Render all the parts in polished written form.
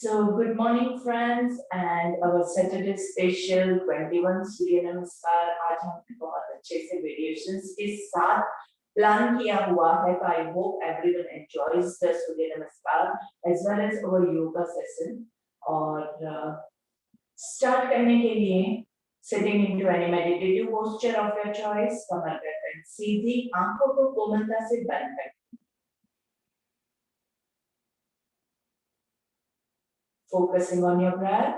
So, good morning, friends, and our Saturday special 21 सूर्य नमस्कार आज हमने बहुत अच्छे से वेरिएशंस के साथ प्लान किया हुआ है. तो I hope everyone enjoys the Surya Namaskar as well as our yoga session. और स्टार्ट करने के लिए sitting into any meditative posture of your choice. कमर गर्दन सीधी, आंखों को कोमलता से बंद करें. Focusing on your breath.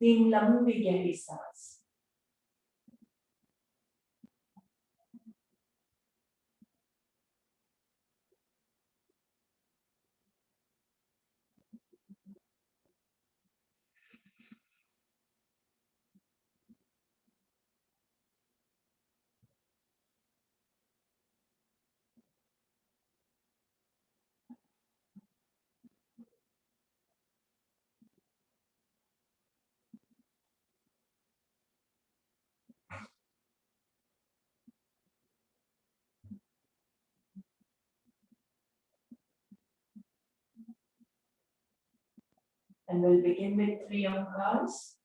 तीन लंबी गहरी सांस. And we'll begin with 3 omkars.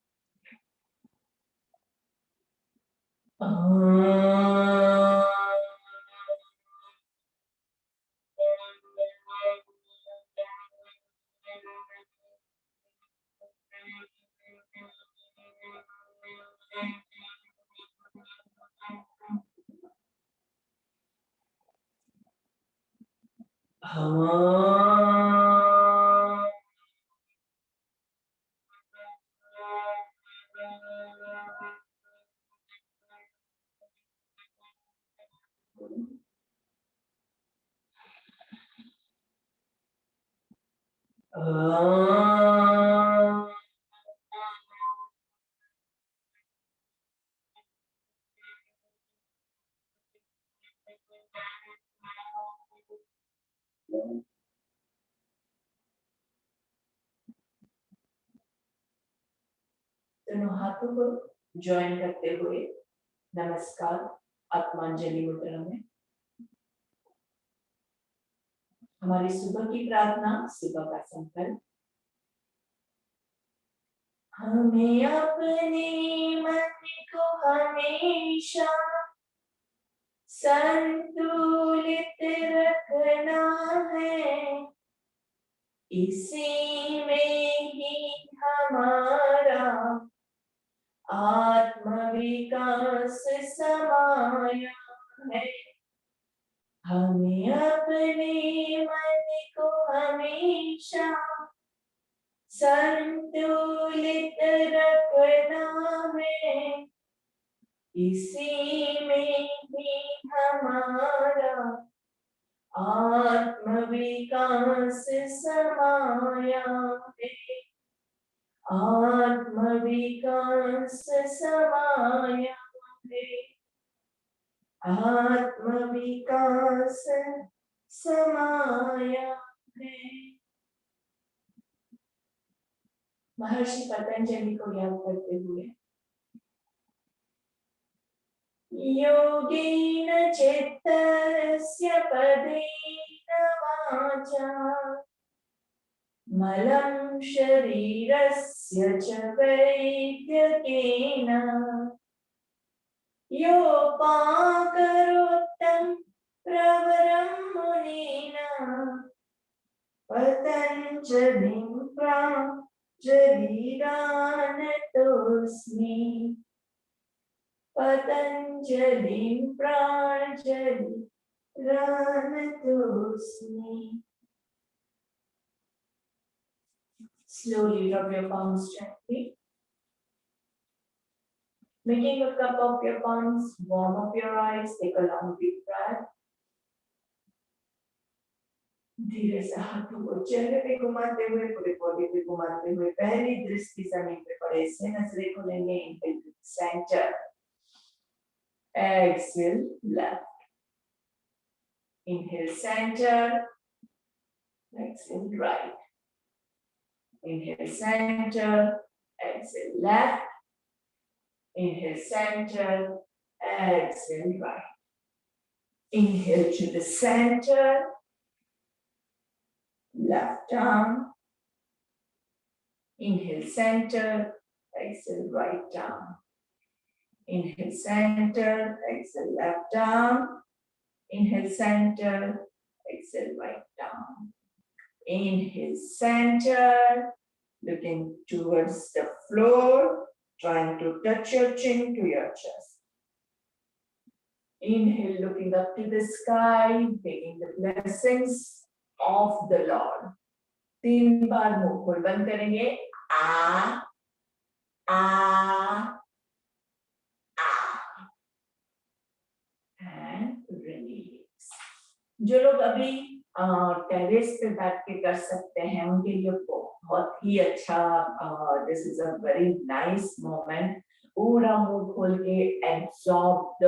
दोनों हाथों को ज्वाइन करते हुए नमस्कार आत्मांजलि मुद्रा में. हमारी सुबह की प्रार्थना, सुबह का संकल्प. हमें अपने मन को हमेशा संतुलित रखना है. इसी में ही हमारा आत्मविकास समाया है. हमें अपने मन को हमेशा संतुलित रखना है. इसी में ही हमारा आत्मविकास समाया है. आत्मविकास समाया है. आत्मविकास समाया है. महर्षि पतंजलि को याद करते हुए योगेन चित्तस्य पदेन वाचा मलं शरीरस्य च वैद्यकेन योपाकरोत्तं प्रवरं मुनिना पतञ्जलिं प्राञ्जलिरानतोऽस्मि. पतञ्जलिं प्राञ्जलिरानतोऽस्मि. Slowly rub your palms gently. Making a cup of your palms, warm up your eyes, take a long deep breath. धीरे से हाथों को चेहरे पे घुमाते हुए, पूरे बॉडी पे घुमाते हुए पहली दृष्टि जमीन पे पड़े से नजरें खोलेंगे. Inhale to center. Exhale left. Inhale center. Exhale right. Inhale center. Exhale left. Inhale center, exhale right. Inhale to the center, left arm. Inhale center, exhale right arm. Inhale center, exhale left arm. Inhale center, exhale right arm. Inhale center, looking towards the floor, trying to touch your chin to your chest. Inhale, looking up to the sky, taking the blessings of the Lord. 3 बार मुंह खोल बंद करेंगे. आ and release. जो लोग अभी terrace पे बैठ के कर सकते हैं उनके लिए बहुत ही अच्छा. This is a very nice moment. पूरा मुंह खोल के absorb the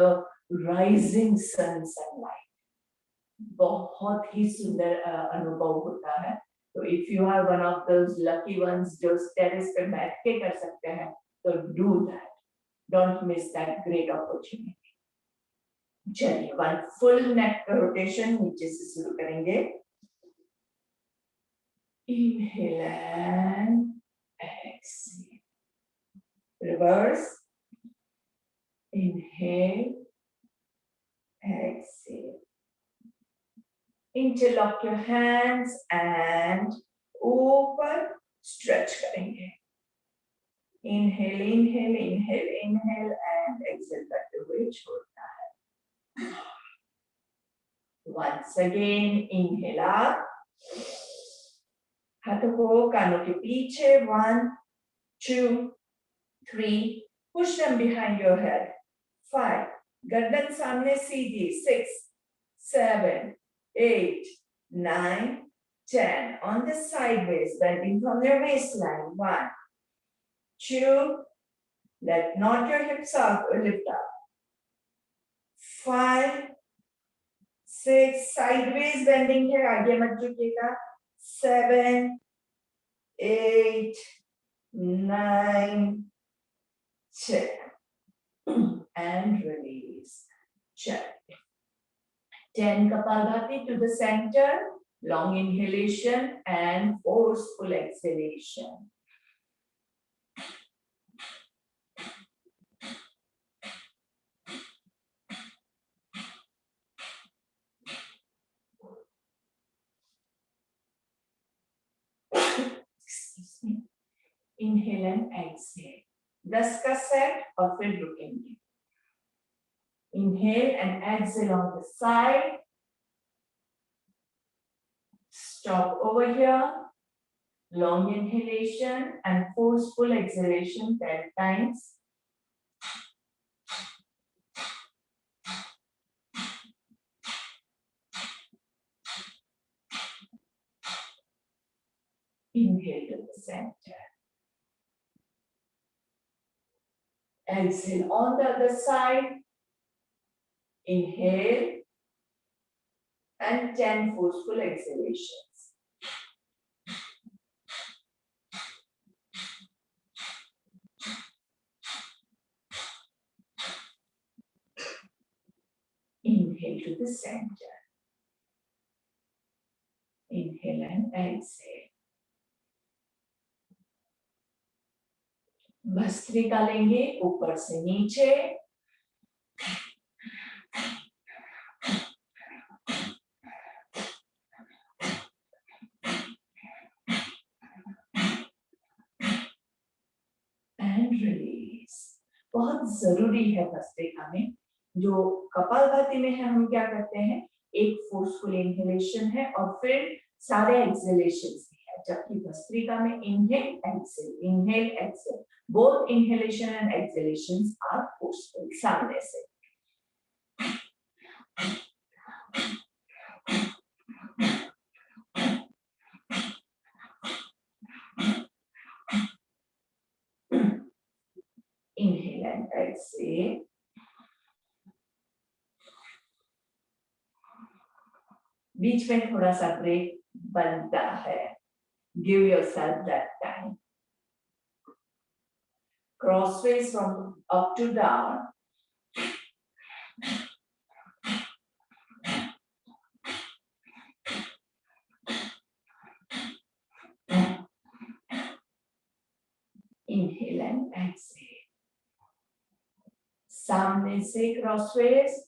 rising sun sunlight. बहुत ही सुंदर अनुभव होता है. तो if you are one of those lucky ones जो टेरेस पे बैठ के कर सकते हैं तो do that. Don't miss that great opportunity. चलिए, वन फुल नेक रोटेशन नीचे से शुरू करेंगे. Inhale and exhale. Reverse. Inhale, exhale. Interlock your hands and ऊपर stretch करेंगे. Inhale, inhale, inhale, inhale and exhale करते हुए छोड़ना है. Once again, inhale up. हाथों को कानों के पीछे. 1, 2, 3. Push them behind your head. 5. गर्दन सामने सीधी. 6, 7, 8, 9, 10. On the sideways, bending from your waistline. 1, 2. Let not your hips out or lift up. 5, 6. Sideways bending है, आगे मत झुकिएगा. 7, 8, 9, 10. And release. Check. 10 Kapalbhati to the center. Long inhalation and forceful exhalation. Excuse me. Inhale and exhale. 10 का set और फिर रुकेंगे. Inhale and exhale on the side. Stop over here. Long inhalation and forceful exhalation 10 times. Inhale to the center. Exhale on the other side. Inhale and 10 forceful exhalations. Inhale to the center. Inhale and exhale. Bhastrika लेंगे ऊपर से नीचे. And release. बहुत जरूरी है भस्त्रिका में. जो कपालभाति में है हम क्या करते हैं, एक फोर्सफुल इनहेलेशन है और फिर सारे एक्सहेलेशंस है. जबकि भस्त्रिका में inhale exhale, inhale exhale. Both inhalation and exhalations are forceful. सामने से. Inhale and exhale. बीच में थोड़ा सा ब्रेक बनता है. Give yourself that time. crossways from up to down. Inhale and exhale. सामने से crossways.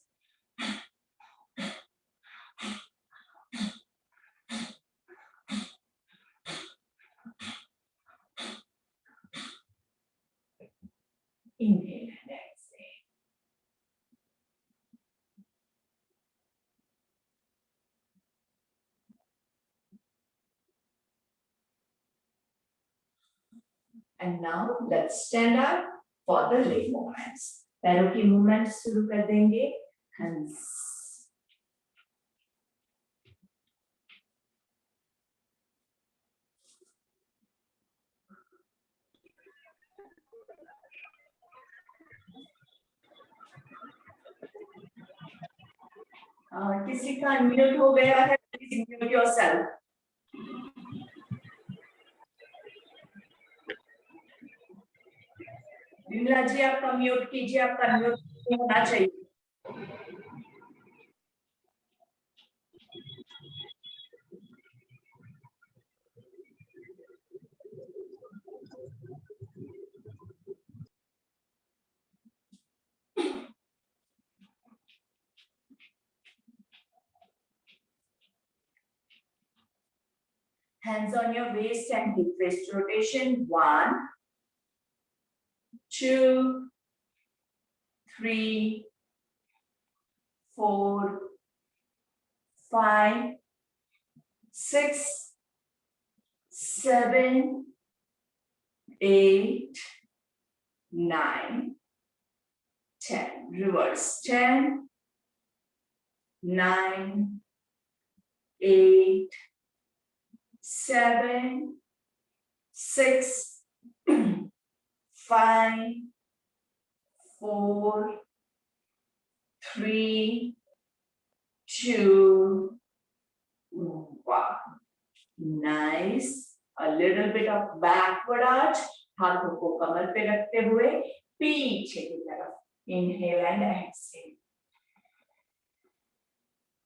Inhale and exhale. And now let's stand up for the leg movements. पैरों की movement शुरू कर देंगे. Hands. किसी का unmute हो गया है, please mute yourself. विमला जी आपका म्यूट कीजिए, आपका म्यूट होना चाहिए. Hands on your waist and hip wrist rotation. 1, 2, 3, 4, 5, 6, 7, 8, 9, 10. Reverse. 10, 9, 8, 7, 6, 5, 4, 3, 2, 1. Nice. A little bit of backward arch. हाथों को कमर पे रखते हुए पीछे की तरफ. Inhale and exhale.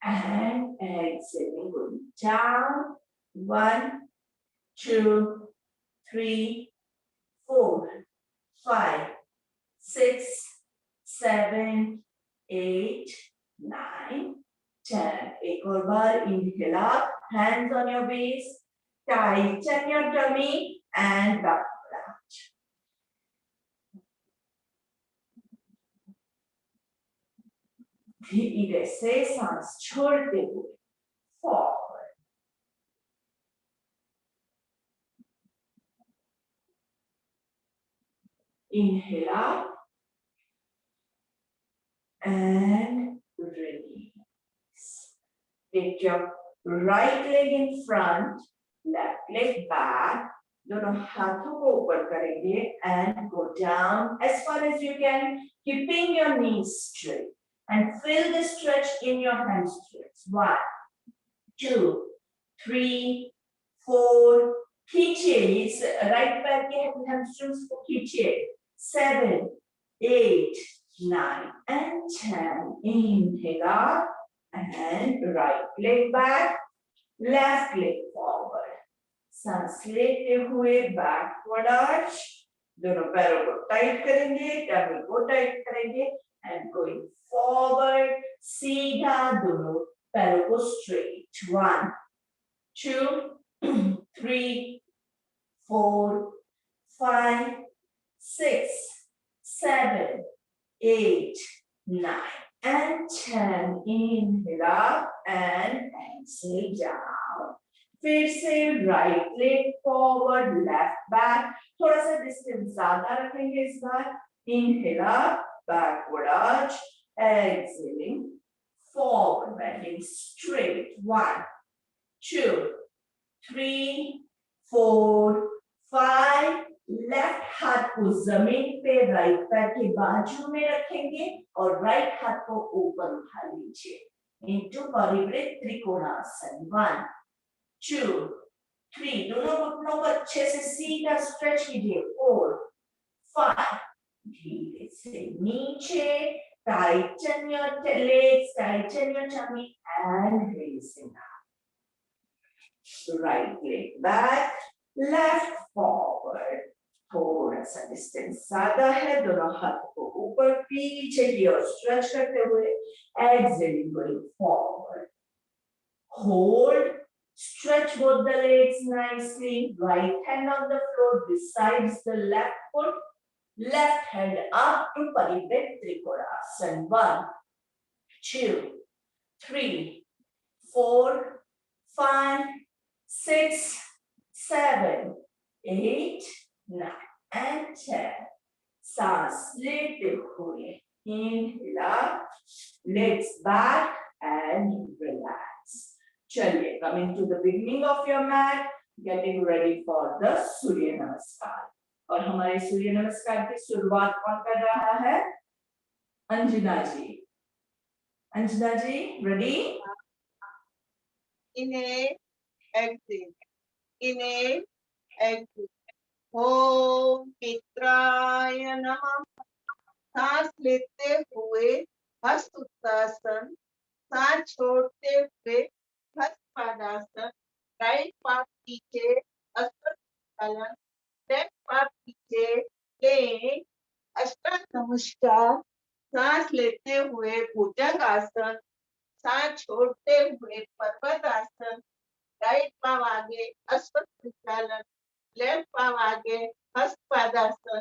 And exhaling, going down. 1, 2, 3, 4, 5, 6, 7, 8, 9, 10. एक और बार. Inhale up. Hands on your waist. Tighten your tummy and backward arch. धीरे से सांस छोड़ते हुए forward. Inhale up and release. Take your right leg in front, left leg back. दोनों हाथों को ऊपर करेंगे and go down as far as you can, keeping your knees straight. And feel the stretch in your hamstrings. 1, 2, 3, 4. खींचिए इस right पैर के hamstrings को खींचिए. 7, 8, 9, and 10. Inhale up and right leg back, left leg forward. सांस लेते हुए backward arch. दोनों पैरों को टाइट करेंगे, टमी को टाइट करेंगे and going forward. सीधा दोनों पैरों को straight. 1, 2, 3, 4, 5, 6, 7, 8, 9, and 10. Inhale up and exhale down. फिर से right leg forward, left back. थोड़ा सा distance ज्यादा रखेंगे इस बार. Inhale up, backward arch. Exhaling, forward bending straight. 1, 2, 3, 4, 5. Left हाथ को जमीन पे राइट पैर के बाजू में रखेंगे और राइट हाथ को ऊपर उठा लीजिए. into परिवृत त्रिकोणासन. 1, 2, 3. दोनों घुटनों को अच्छे से सीधा स्ट्रेच कीजिए. 4, 5. धीरे से नीचे. Tighten your legs, tighten your tummy, and raising up. Right leg back, left forward. थोड़ा सा डिस्टेंस ज्यादा है. दोनों हाथ को ऊपर पीछे की ओर स्ट्रेच करते हुए. Exhaling, going forward. Hold. Stretch both the legs nicely. Right hand on the floor besides the left foot. Left hand up to Paribet Trikonasana. 1, 2, 3, 4, 5, 6, 7, 8, 9, and 10. सांस लेते हुए inhale up, legs back and relax. चलिए, coming to the beginning of your mat, getting ready for the सूर्य नमस्कार. और हमारे सूर्य नमस्कार की शुरुआत कौन कर रहा है? अंजना जी. अंजना जी, ready? Inhale, exhale. Inhale, exhale. ओम मित्राय नमः. सांस लेते हुए हस्त उत्तासन. सांस छोड़ते हुए हस्त पादासन. राइट पाद पीछे अष्टांग. लेफ्ट पाद पीछे प्लेन. अष्टांग नमस्कार. सांस लेते हुए भुजंगासन. सांस छोड़ते हुए पर्वतासन. राइट पाव आगे अश्व संचालन. लेफ्ट पाव आगे हस्त पादासन.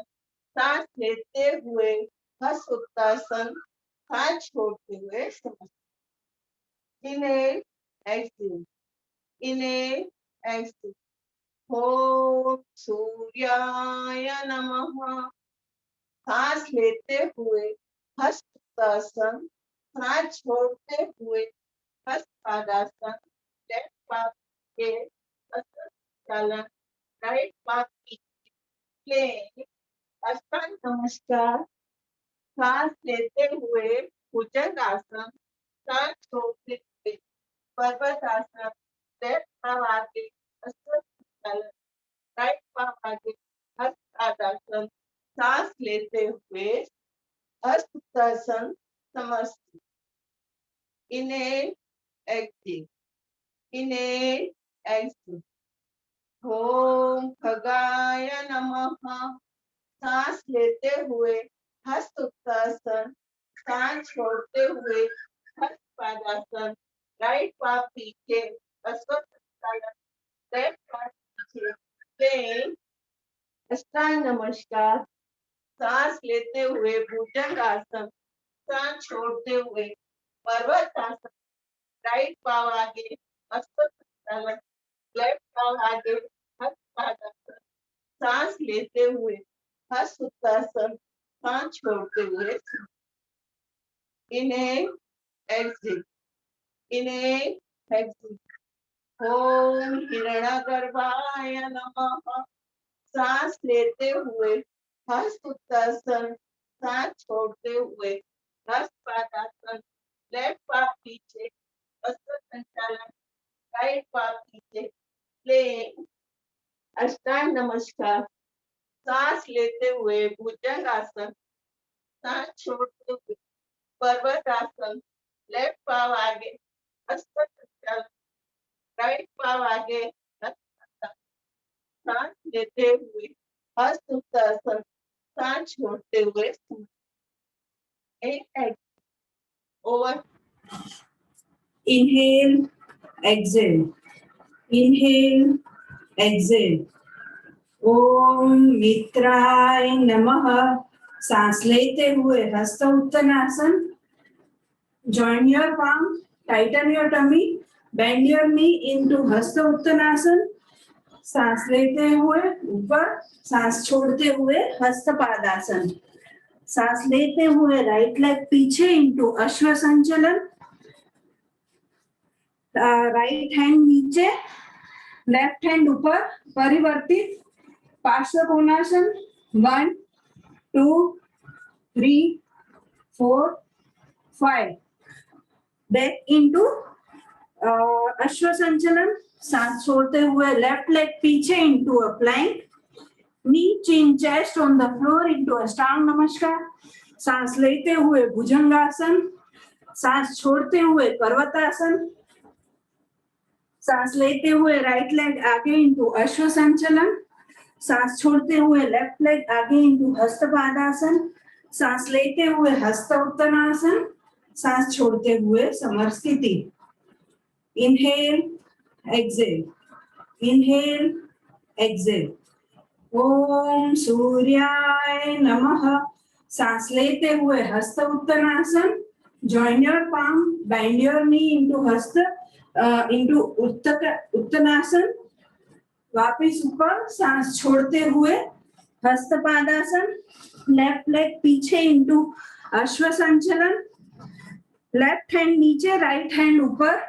सांस लेते हुए हस्त उत्तासन. सांस छोड़ते हुए समस्त. Inhale, exhale. Inhale, exhale. ओम सूर्याय नमः. सांस लेते हुए हस्त उत्तासन. सांस छोड़ते हुए हस्त पादासन. लेफ्ट पाव के अश्व संचालन. राइट पाव प्लेन. अष्टांग नमस्कार. सांस लेते हुए भुजंगासन. सांस छोड़ते हुए पर्वतासन. लेफ्ट पाव आगे अश्व संचालन. राइट पाव आगे हस्त पादासन. सांस लेते हुए हस्त उत्तासन समस्त. Inhale, exhale. Inhale, exhale. ओम खगाय नमः. सांस लेते हुए हस्त उत्तासन. सांस छोड़ते हुए हस्त पादासन. राइट पाव पीछे अश्व संचालन. लेफ्ट पाव पीछे प्लेन. अष्टांग नमस्कार. सांस लेते हुए भुजंगासन. सांस छोड़ते हुए पर्वतासन. राइट पाव आगे अश्व संचालन. लेफ्ट पाव आगे हस्त पादासन. सांस लेते हुए हस्त उत्तासन. सांस छोड़ते हुए. Inhale, exhale. Inhale, exhale. ओम हिरण्यगर्भाय नमः. सांस लेते हुए हस्त उत्तासन. सांस छोड़ते हुए हस्त पादासन. लेफ्ट पाव पीछे अश्व संचालन. राइट पाव पीछे प्लेन. अष्टांग नमस्कार. सांस लेते हुए भुजंगासन. सांस छोड़ते हुए पर्वतासन. लेफ्ट पाव आगे अश्व संचालन. राइट पाव आगे हस्त पादासन. सांस लेते हुए हस्त उत्तासन. सांस छोड़ते हुए. Over. Inhale, exhale. Inhale, exhale. ओम मित्राय नमः. सांस लेते हुए हस्त Uttanasana. Join your palm, tighten your tummy, bend your knee into हस्त उत्तानासन. सांस लेते हुए ऊपर, सांस छोड़ते हुए हस्त पादासन. सांस लेते हुए राइट लेग पीछे इंटू अश्व संचलन. राइट हैंड नीचे, लेफ्ट हैंड ऊपर, परिवर्तित पार्श्व कोणासन. 1, 2, 3, 4, 5. बैक इंटू अश्व संचलन. सांस छोड़ते हुए लेफ्ट लेग पीछे into a plank. knee chin chest on the floor into अष्टांग नमस्कार. सांस लेते हुए भुजंगासन, सांस छोड़ते हुए पर्वतासन, सांस लेते हुए राइट लेग आगे इंटू अश्व संचलन, सांस छोड़ते हुए लेफ्ट लेग आगे इंटू हस्तपादासन, सांस लेते हुए हस्त उत्तनासन, सांस छोड़ते हुए समर स्थिति. Inhale, exhale, inhale, exhale. ओम सूर्याय नमः. सांस लेते हुए हस्त उत्तनासन. Join your palm, bend your knee into hasta, into उत्तनासन. वापिस ऊपर सांस छोड़ते हुए हस्तपादासन. लेफ्ट लेग पीछे इंटू अश्व संचलन. लेफ्ट हैंड नीचे, राइट हैंड ऊपर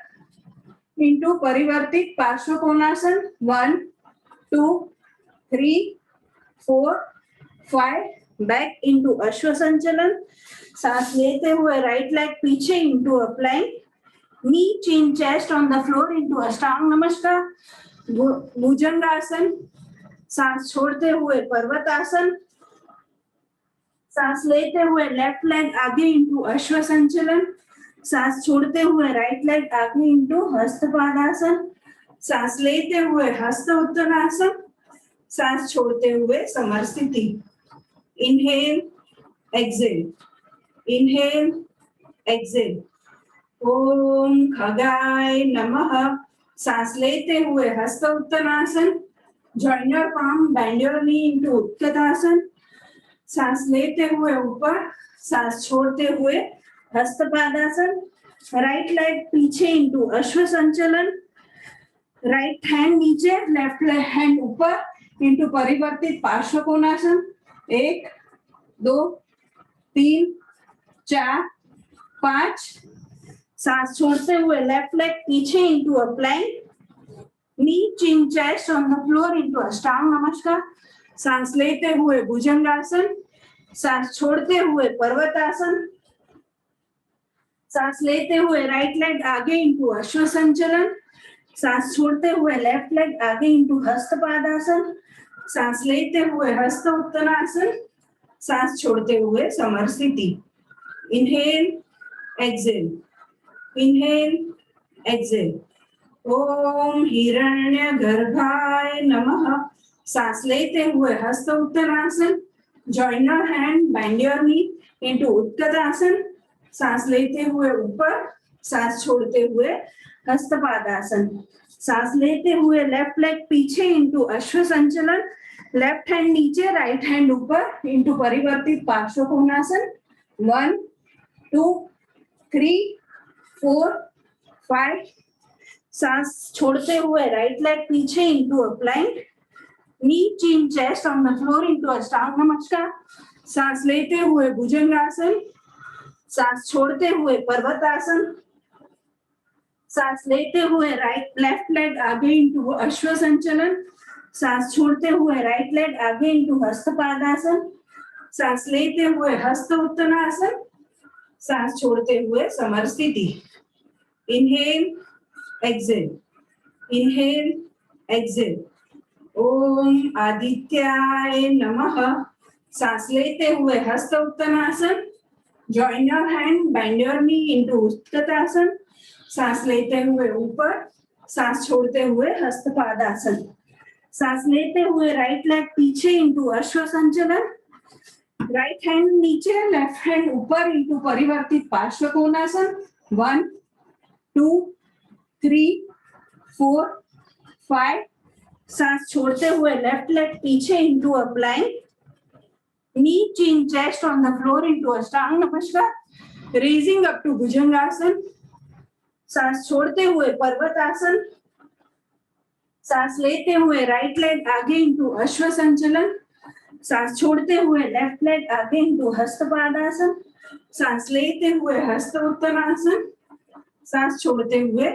इंटू परिवर्तित पार्श्व कोणासन. 1 2 3 4 5. बैक इंटू अश्व संचलन. सांस लेते हुए राइट लेग पीछे into a plank. Knee chin chest on the floor into Ashtanga Namaskar. भुजंगासन. सांस छोड़ते हुए पर्वतासन. सांस लेते हुए लेफ्ट लेग आगे इंटू अश्व संचलन. सांस छोड़ते हुए राइट लेग आगे इंटू हस्तपादासन. सांस लेते हुए हस्त उत्तनासन. सांस छोड़ते हुए समर स्थिति. Inhale, exhale, inhale, exhale. ओम खगाय नमः. सांस लेते हुए हस्त उत्तनासन. Join your palm, bend your knee into उत्तनासन. सांस लेते हुए ऊपर, सांस छोड़ते हुए हस्तपादासन. राइट लेग पीछे इंटू अश्व संचलन. राइट हैंड नीचे, लेफ्ट हैंड ऊपर इंटू परिवर्तित पार्श्व कोणासन. 1 2 3 4 5. सांस छोड़ते हुए लेफ्ट लेग पीछे into a plank. Knee chin chest on the floor into Ashtanga Namaskar. सांस लेते हुए भुजंगासन. सांस छोड़ते हुए पर्वतासन. सांस लेते हुए राइट लेग आगे इंटू अश्व संचलन. सांस छोड़ते हुए लेफ्ट लेग आगे इंटू हस्तपादासन. सांस लेते हुए हस्त उत्तनासन. सांस छोड़ते हुए समर स्थिति. Inhale, exhale, inhale, exhale. ओम हिरण्य गर्भाय नमः. सांस लेते हुए हस्त उत्तनासन. Join your hand, bend your knee into उत्तनासन. सांस लेते हुए ऊपर, सांस छोड़ते हुए हस्तपादासन. सांस लेते हुए लेफ्ट लेग पीछे इंटू अश्व संचलन. लेफ्ट हैंड नीचे, राइट हैंड ऊपर इंटू परिवर्तित पार्श्व कोणासन. 1 2 3 4 5. सांस छोड़ते हुए राइट लेग पीछे into a plank. Knee chin chest on the floor into Ashtanga Namaskar. सांस लेते हुए भुजंगासन. सांस छोड़ते हुए पर्वतासन. सांस लेते हुए लेफ्ट लेग आगे इंटू अश्व संचलन. सांस छोड़ते हुए राइट लेग आगे इंटू हस्तपादासन. सांस लेते हुए हस्त उत्तनासन. सांस छोड़ते हुए समर स्थिति. Inhale, exhale, inhale, exhale. ओम आदित्याय नमः. सांस लेते हुए हस्त उत्तनासन. Join your hand, bend your knee into उत्तनासन. सांस लेते हुए ऊपर, सांस छोड़ते हुए हस्तपादासन. सांस लेते हुए राइट लेग पीछे इंटू अश्व संचलन. राइट हैंड नीचे, लेफ्ट हैंड ऊपर इंटू परिवर्तित पार्श्व कोणासन. 1 2 3 4 5. सांस छोड़ते हुए लेफ्ट लेग पीछे into a plank. Knee chin chest on the floor into Ashtanga Namaskar. Raising up to Bhujangasana. सांस छोड़ते हुए पर्वतासन. सांस लेते हुए राइट लेग आगे इंटू अश्व संचलन. सांस छोड़ते हुए लेफ्ट लेग आगे इंटू हस्तपादासन. सांस लेते हुए हस्त उत्तनासन. सांस छोड़ते हुए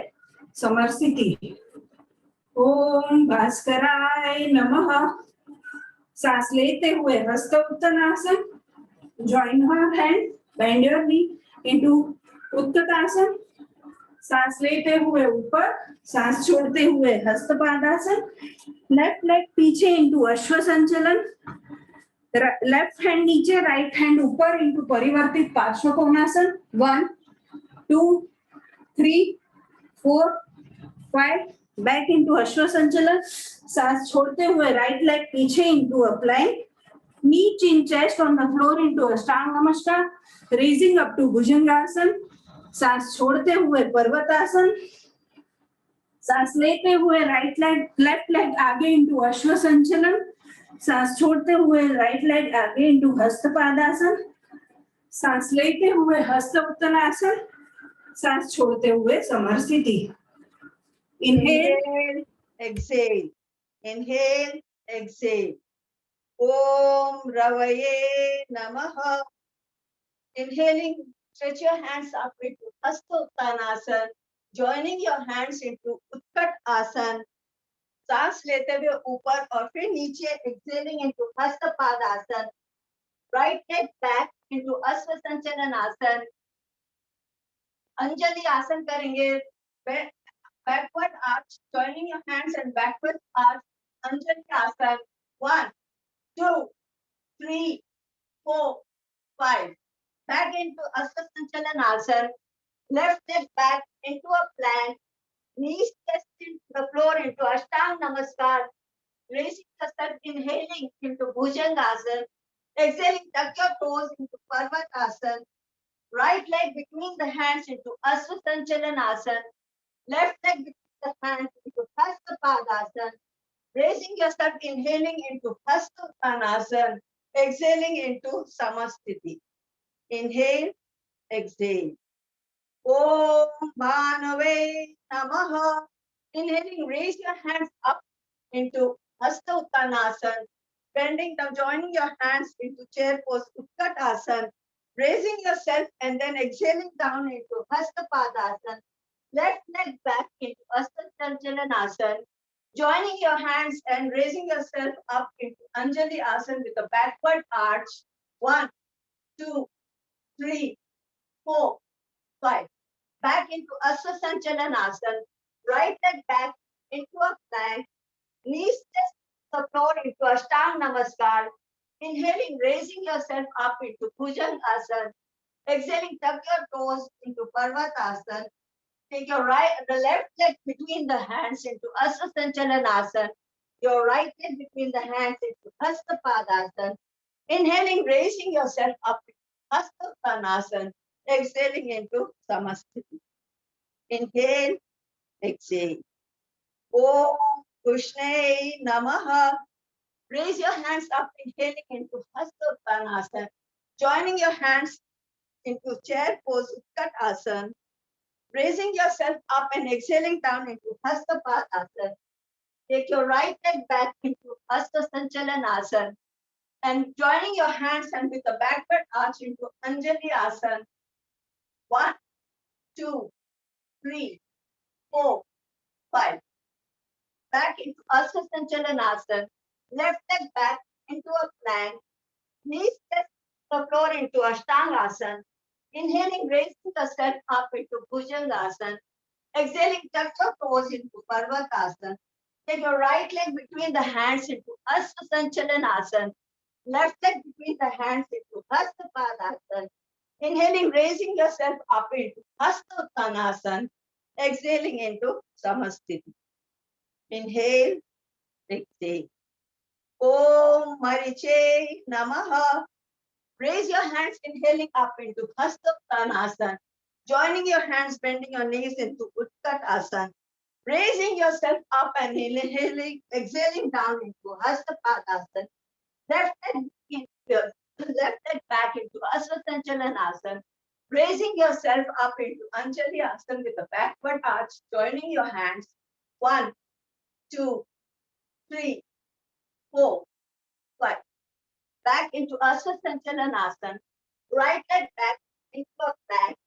समर स्थिति. ओम भास्कराय नमः. सांस लेते हुए हस्त उत्तनासन. Join your hand, bend your knee into उत्तनासन. सांस लेते हुए ऊपर, सांस छोड़ते हुए हस्तपादासन, लेफ्ट लेग पीछे इंटू अश्व संचलन, लेफ्ट हैंड नीचे, राइट हैंड ऊपर इंटू परिवर्तित पार्श्व कोणासन, 1 2 3 4 5, बैक इंटू अश्व संचलन, सांस छोड़ते हुए राइट लेग पीछे into a plank, knee chin chest on the floor into अष्टांग नमस्कार, raising up to भुजंगासन, सांस छोड़ते हुए पर्वतासन, सांस लेते हुए राइट लेग लेफ्ट लेग आगे इंटू अश्व संचलन, सांस छोड़ते हुए राइट लेग आगे इंटू हस्तपादासन, सांस लेते हुए हस्त उत्तनासन, सांस छोड़ते हुए समर स्थिति। Inhale, Inhale, exhale. Inhale, exhale. Om Ravaye Namaha. Inhaling, stretch your hands up into Hasta Uttanasana, joining your hands into Utkat Asana. सांस लेते हुए ऊपर और फिर नीचे, exhaling into Hasta Padasana. Right leg back into Asva Sanchalan Asana. Anjali आसन करेंगे, backward arch, joining your hands and backward arch, Anjali Asana. 1, 2, 3, 4, 5. Back into Asana Sanchalan Asana. Left leg back into a plank. Knees pressed into the floor into Ashtanga Namaskar. Raising yourself, inhaling into Bhujangasana. Exhaling, tuck your toes into Parvatasana. Right leg between the hands into Asva Sanchalan Asana. Left leg between the hands into Hasta Padasana. Raising yourself, inhaling into Hasta Uttanasana. Exhaling into Samasthiti. Inhale, exhale. Om Bhanave Namaha. Inhaling, raise your hands up into Hasta Uttanasana. Bending down, joining your hands into chair pose, Utkat Asana. Raising yourself and then exhaling down into Hasta Padasana. Left leg back into Hasta Sanchalan Asana. Joining your hands and raising yourself up into Anjali Asana with a backward arch. 1, 2, 3, 4, 5. Back into Asva Sanchalan Asana. Right leg back into a plank. Knees touch the floor into Ashtanga Namaskar. Inhaling, raising yourself up into Bhujanga Asana. Exhaling, tuck your toes into Parvatasana. Take your the left leg between the hands into Asva Sanchalan Asana. Your right leg between the hands into Hasta Padasana. Inhaling, raising yourself up into Hasta Uttanasana. Exhaling into Samasthiti. Inhale, exhale. Om Krishne Namaha. Raise your hands up, inhaling into Hasta Uttanasana. Joining your hands into chair pose, Utkat Asana. Raising yourself up and exhaling down into Hasta Padasana. Take your right leg back into Hasta Sanchalan Asana. And joining your hands and with the backward arch into Anjali Asana. 1, 2, 3, 4, 5. Back into Asana Sanchalan Asana. Left leg back into a plank. Knees touch the floor into Ashtanga Asana. Inhaling, raising yourself up into Bhujanga Asana. Exhaling, tuck your toes into Parvatasana. Take your right leg between the hands into Asana Sanchalan Asana. Left leg between the hands into Hasta Padasana. Inhaling, raising yourself up into Hasta Uttanasana. Exhaling into Samasthiti. Inhale, exhale. Om Mariche Namaha. Raise your hands, inhaling up into Hasta Uttanasana. Joining your hands, bending your knees into Utkat Asana. Raising yourself up and inhaling, exhaling down into Hasta Padasana. Left leg back into Asva Sanchalan Asana. Raising yourself up into Anjali Asana with a backward arch, joining your hands. 1, 2, 3, 4, 5. Back into Asva Sanchalan Asana. Right leg back into a plank.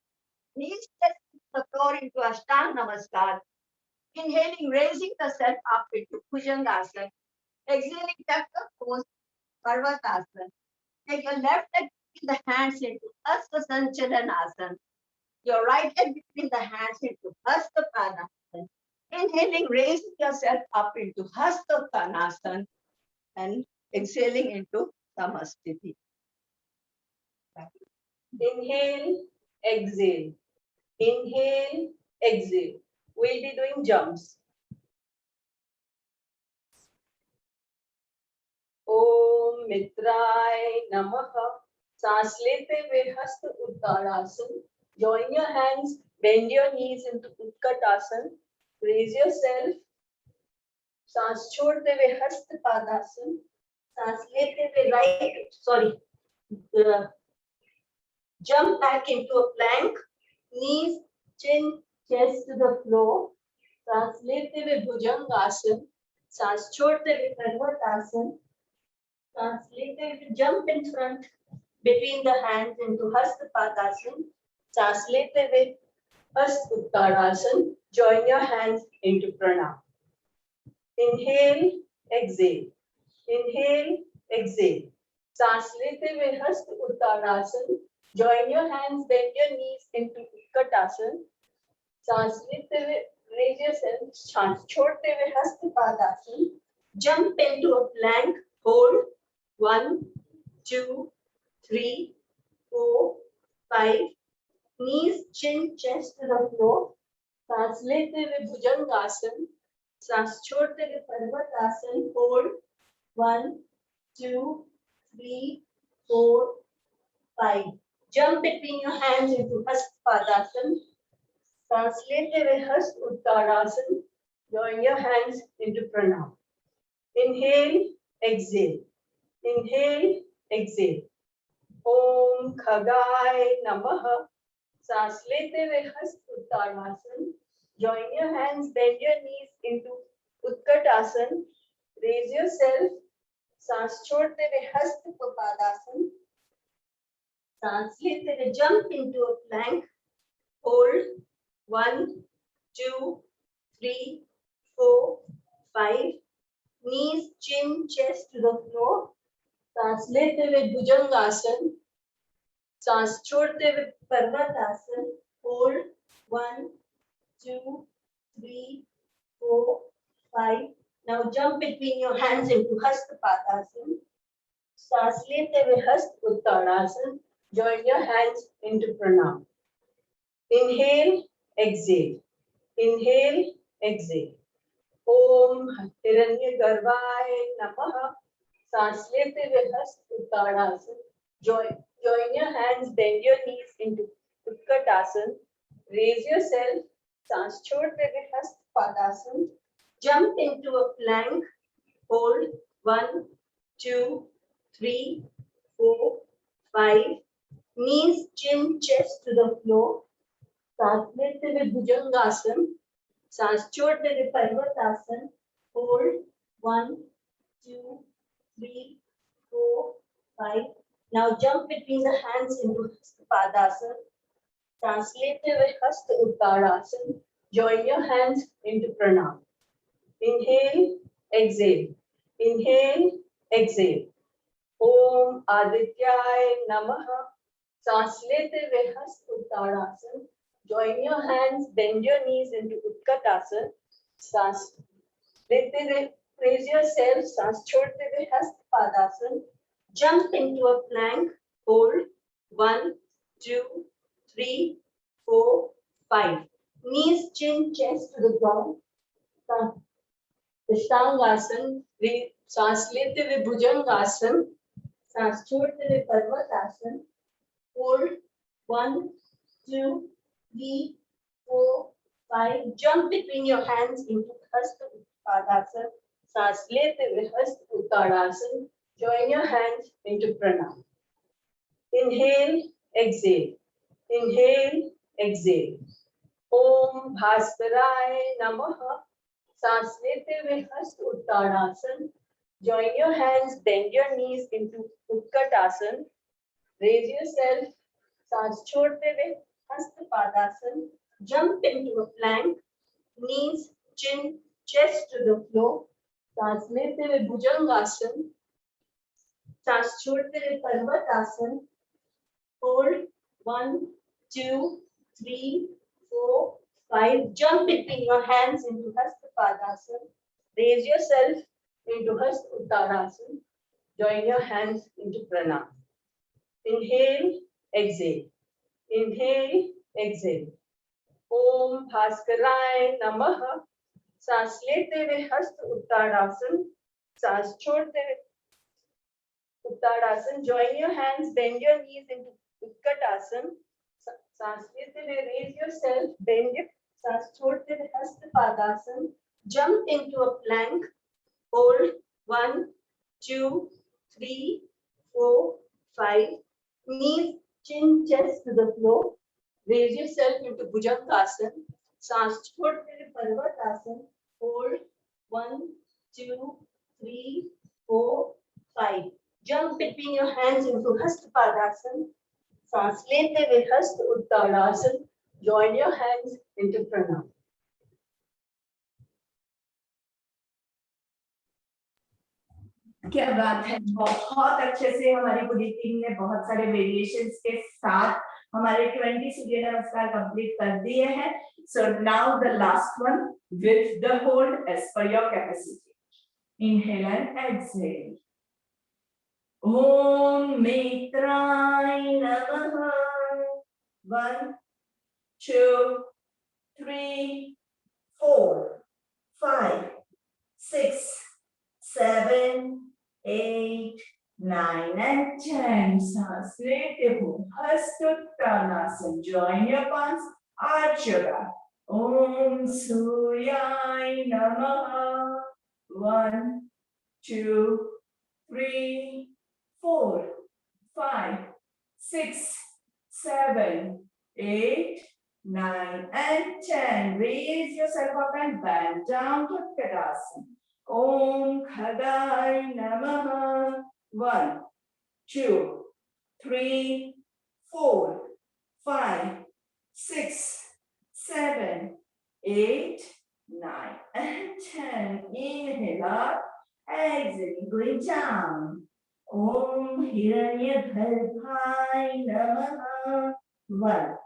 Knees touch the floor into Ashtanga Namaskar. Inhaling, raising yourself up into Bhujanga Asana. Exhaling, tuck the toes, Parvatasana. Take your left leg in the hands into Asva Sanchalan Asana. your right leg between the hands into Hasta Padasana. Inhaling, raising yourself up into Hasta Padasana and exhaling into Samasthiti. Inhale, exhale. Inhale, exhale. We'll be doing jumps. Om Mitraय Namaha. सांस लेते हुए हस्त Uttanasana. Join your hands, bend your knees into Utkatasana. Raise yourself. सांस छोड़ते हुए हस्त पादासन. सांस लेते हुए jump back into a plank. Knees, chin, chest to the floor. सांस लेते हुए भुजंगासन. सांस छोड़ते हुए पर्वतासन. सांस लेते हुए jump in front between the hands into Hasta Padasana. सांस लेते हुए हस्त Uttanasana. Join your hands into pranam. Inhale, exhale. Inhale, exhale. सांस लेते हुए हस्त Uttanasana. Join your hands, bend your knees into Utkatasana. सांस लेते हुए raise yourself. सांस छोड़ते हुए हस्त Padasana. Jump into a plank. Hold. 1, 2, 3, 4, 5. Knees, chin, chest to the floor. सांस लेते हुए भुजंगासन. सांस छोड़ते हुए पर्वतासन. Hold. 1, 2, 3, 4, 5. Jump between your hands into Hasta Padasana. सांस लेते हुए हस्त Uttanasana. Join your hands into pranam. Inhale, exhale. Inhale, exhale. Om Khagay Namaha. सांस लेते हुए हस्त Uttanasana. Join your hands, bend your knees into Utkatasana. Raise yourself. सांस छोड़ते हुए हस्त पादासन. सांस लेते हुए jump into a plank. Hold. 1, 2, 3, 4, 5. Knees, chin, chest to the floor. सांस लेते हुए भुजंगासन. सांस छोड़ते हुए पर्वतासन. Hold. 1, 2, 3, 4, 5. Now jump between your hands into Hasta Padasana. सांस लेते हुए हस्त Uttanasana. Join your hands into pranam. Inhale, exhale. Inhale, exhale. Om Hiranyagarbhaye Namaha. सांस लेते हुए हस्त Uttanasana. Join your hands, bend your knees into Utkatasana. Raise yourself. सांस छोड़ते हुए हस्त Padasana. Jump into a plank. Hold. 1, 2, 3, 4, 5. Knees, chin, chest to the floor. सांस लेते हुए भुजंगासन. सांस छोड़ते हुए पर्वतासन. Hold. 1, 2, 3, 4, 5. Now jump between the hands into Padasana. सांस लेते हुए हस्त Uttanasana. Join your hands into pranam. Inhale, exhale. Inhale, exhale. Om Adityay Namaha. सांस लेते हुए हस्त Uttanasana. Join your hands, bend your knees into Utkatasana. सांस लेते हुए raise yourself. सांस छोड़ते हुए हस्त Padasana. Jump into a plank. Hold. 1, 2, 3, 4, 5. Knees, chin, chest to the ground. Ashtangasana. सांस लेते हुए भुजंगासन. सांस छोड़ते हुए पर्वतासन. Hold. 1, 2, 3, 4, 5. Jump between your hands into Hasta Padasana. सांस लेते हुए हस्त Uttanasana. Join your hands into pranam. Inhale, exhale. Inhale, exhale. Om Bhaskaraye Namaha. सांस लेते हुए हस्त Uttanasana. Join your hands, bend your knees into Utkatasana. Raise yourself. सांस छोड़ते हुए हस्त Padasana. Jump into a plank. Knees, chin, chest to the floor. सांस लेते हुए भुजंगासन. सांस छोड़ते हुए पर्वतासन. Hold. 1, 2, 3, 4, 5. Jump between your hands into Hasta Padasana. Raise yourself into Hasta Uttanasana. Join your hands into Pranam. Inhale, exhale. Inhale, exhale. Om Bhaskaraय Namaha. सांस लेते हुए हस्त उत्ताड़ासन. सांस छोड़ते हुए Uttanasana. Join your hands, bend your knees into Utkatasana. सांस लेते हुए raise yourself, bend your सांस छोड़ते हुए हस्त Padasana. Jump into a plank. Hold 1, 2, 3, 4, 5. Knees, chin, chest to the floor. Raise yourself into Bhujangasana. सांस छोड़ते हुए Parvatasana. Hold 1, 2, 3, 4, 5. Jump between your hands into Hasta Padasana. सांस लेते हुए हस्त उत्ताड़ासन. Join your hands into Pranam. क्या बात है, बहुत अच्छे से हमारी पूरी टीम ने बहुत सारे वेरिएशंस के साथ हमारे 20 सूर्य नमस्कार कंप्लीट कर दिए हैं. So now the last one with the hold as per your capacity. Inhale and exhale. ओम मित्राय नमः. 1, 2, 3, 4, 5, 6, 7, 8, 9 and 10. सांस लेते हो हस्त Uttanasana. Join your palms, arch your back. Om Suryay Namaha. 1, 2, 3, 4, 5, 6, 7, 8, 9 and 10. Raise yourself up and bend down to Utkatasana. Om Khagay Namaha. 1, 2, 3, 4, 5, 6, 7, 8, 9 and 10. Inhale up, exhale, going down. Om Hiranyagarbhaya Namaha. 1,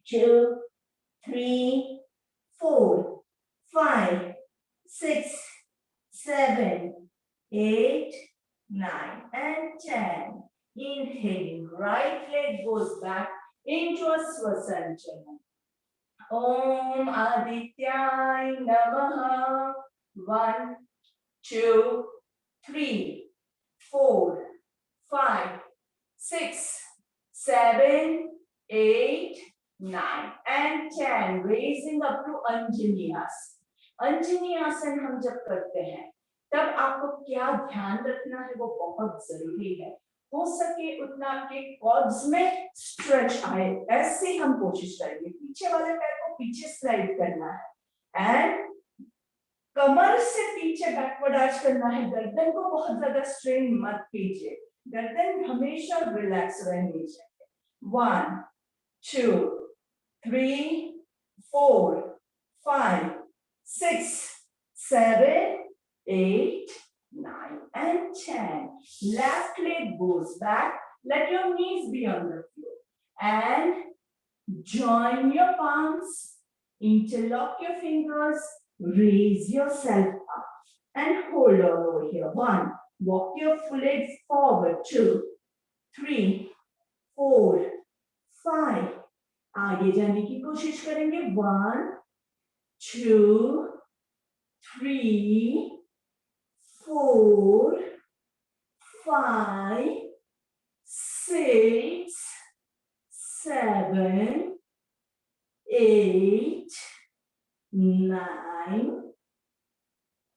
2, 3, 4, 5, 6, 7, 8, 9 and 10. Inhaling, right leg goes back into a Swasanjana. Om Adityay Namaha. 1, 2, 3, 4, 5, 6, 7, 8, 9 and 10. Raising up to Anjani Asana. Anjani आसन हम जब करते हैं तब आपको क्या ध्यान रखना है वो बहुत जरूरी है. हो सके उतना आपके क्वाड्स में स्ट्रेच आए, ऐसे हम कोशिश करेंगे. पीछे वाले पैर को पीछे स्लाइड करना है एंड कमर से पीछे बैकवर्ड आर्च करना है. गर्दन को बहुत ज्यादा स्ट्रेन मत कीजिए, गर्दन हमेशा रिलैक्स रहनी चाहिए. 1, 2, 3, 4, 5, 6, 7, 8, 9 and 10. Left leg goes back. Let your knees be on the floor and join your palms. Interlock your fingers. Raise yourself up and hold on over here. 1. Walk your legs forward. 2, 3, 4, 5. आगे जाने की कोशिश करेंगे. 1, 2, 3, 4, 5, 6, 7, 8, 9,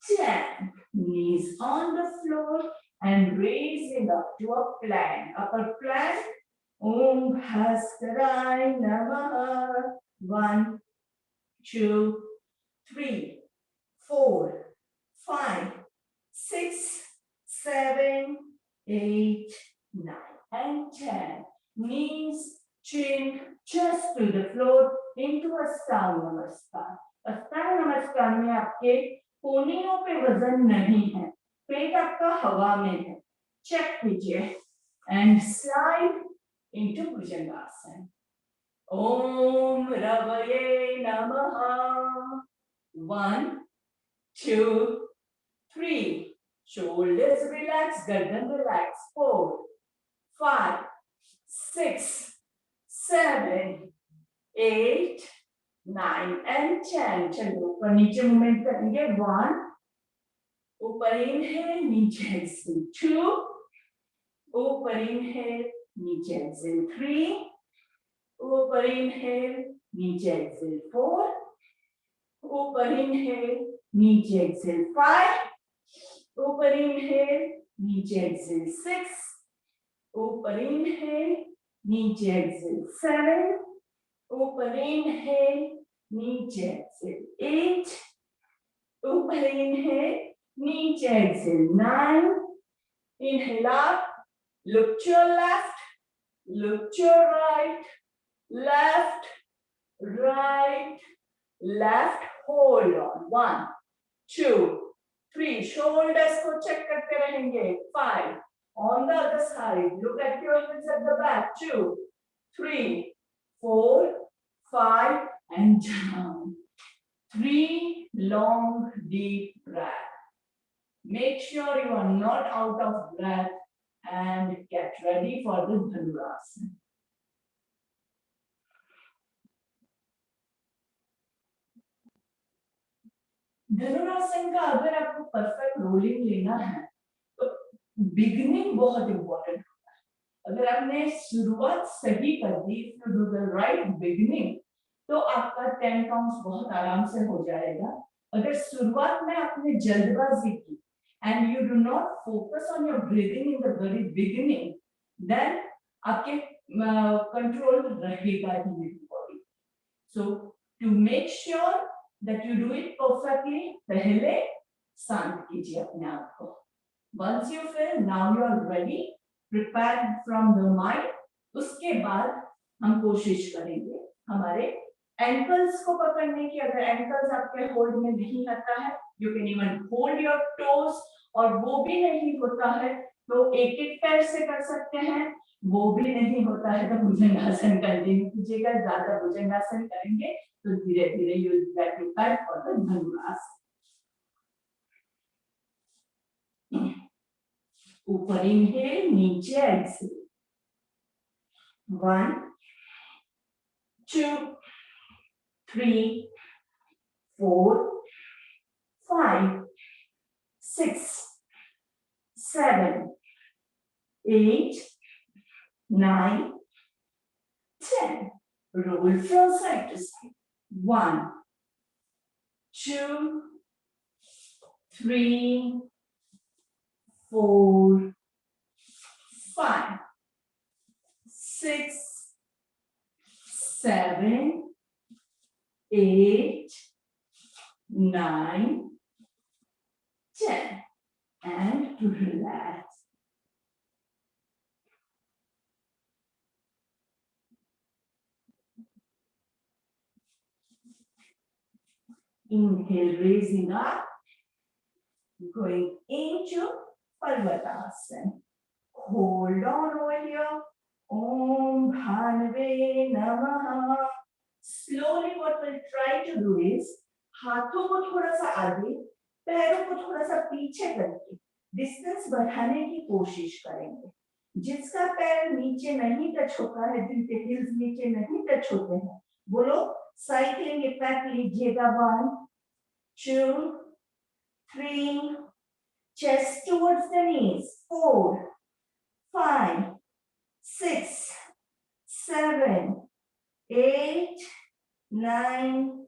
10. Knees on the floor and raising up to a plank. Upper plank. Om Bhaskaray Namaha. 1, 2, 3, 4, 5, 6, 7, 8, 9 and 10. Knees, chin, chest to the floor into Astang Namaskar. Astang Namaskar में आपके कोहनियों पे वजन नहीं है, पेट आपका हवा में है. चेक कीजिए and slide into Bhujangasana. Om Ravaye Namaha. 1, 2, 3. Shoulders relax, gardan relax. 4, 5, 6, 7, 8, 9 and 10. चलो ऊपर नीचे मूवमेंट करेंगे. 1, ऊपर इनहेल, नीचे एक्सेल. 2, ऊपर इनहेल, नीचे एक्सेल. 3, ऊपर इनहेल, नीचे एक्सेल. 4, ऊपर इनहेल, नीचे एक्सेल. 5, ऊपर इनहेल, नीचे एक्सेल. 6, ऊपर इनहेल, नीचे एक्सेल. 7, ऊपर इनहेल, नीचे एक्सेल. 8, ऊपर इनहेल, नीचे Excel. 9, inhale up, look to your left, look to your right, left, right, left, hold on. 1, 2, 3, shoulders को check करते रहेंगे. 5, on the other side, look at your hands at the back. 2, 3, 4, 5, and down. 3 long deep breaths. Make sure you are not out of breath and get ready for the Dhanurasana. धनुरासन का अगर आपको perfect rolling लेना है तो beginning बहुत important होता है. अगर आपने शुरुआत सही कर दी, if you do the right beginning, तो आपका 10 काउंट्स बहुत आराम से हो जाएगा. अगर शुरुआत में आपने जल्दबाजी की and you do not focus on your breathing in the very beginning, then आपके control रहेगा ही नहीं body. So to make sure that you do it perfectly, पहले शांत कीजिए अपने आप को. Once you feel now you are ready, prepared from the mind, उसके बाद हम कोशिश करेंगे हमारे एंकल्स को पकड़ने की. अगर एंकल्स आपके होल्ड में नहीं आता है, you can even hold your toes, और वो भी नहीं होता है तो एक एक पैर से कर सकते हैं. वो भी नहीं होता है तो भुजंगासन कंटिन्यू कीजिएगा. ज्यादा भुजंगासन करेंगे तो धीरे धीरे you will get prepared for the धनुरासन. ऊपर इनहेल, नीचे Excel. 1, 2, 3, 4, 5, 6, 7, 8, 9, 10. Roll from side to side. 1, 2, 3, 4, 5, 6, 7, 8, 9, 10. And to relax. Inhale, raising up, going into Parvatasana. Hold on over here. Om Bhanave Namaha. Slowly, what we'll try to do is, हाथों को थोड़ा सा आगे, पैरों को थोड़ा सा पीछे करके डिस्टेंस बढ़ाने की कोशिश करेंगे. जिसका पैर नीचे नहीं टच होता है, जिनके हील्स नीचे नहीं टच होते हैं, वो लोग साइकिलिंग इफेक्ट लीजिएगा. 1, 2, 3, chest towards the knees. 4, 5, 6, 7, 8, 9,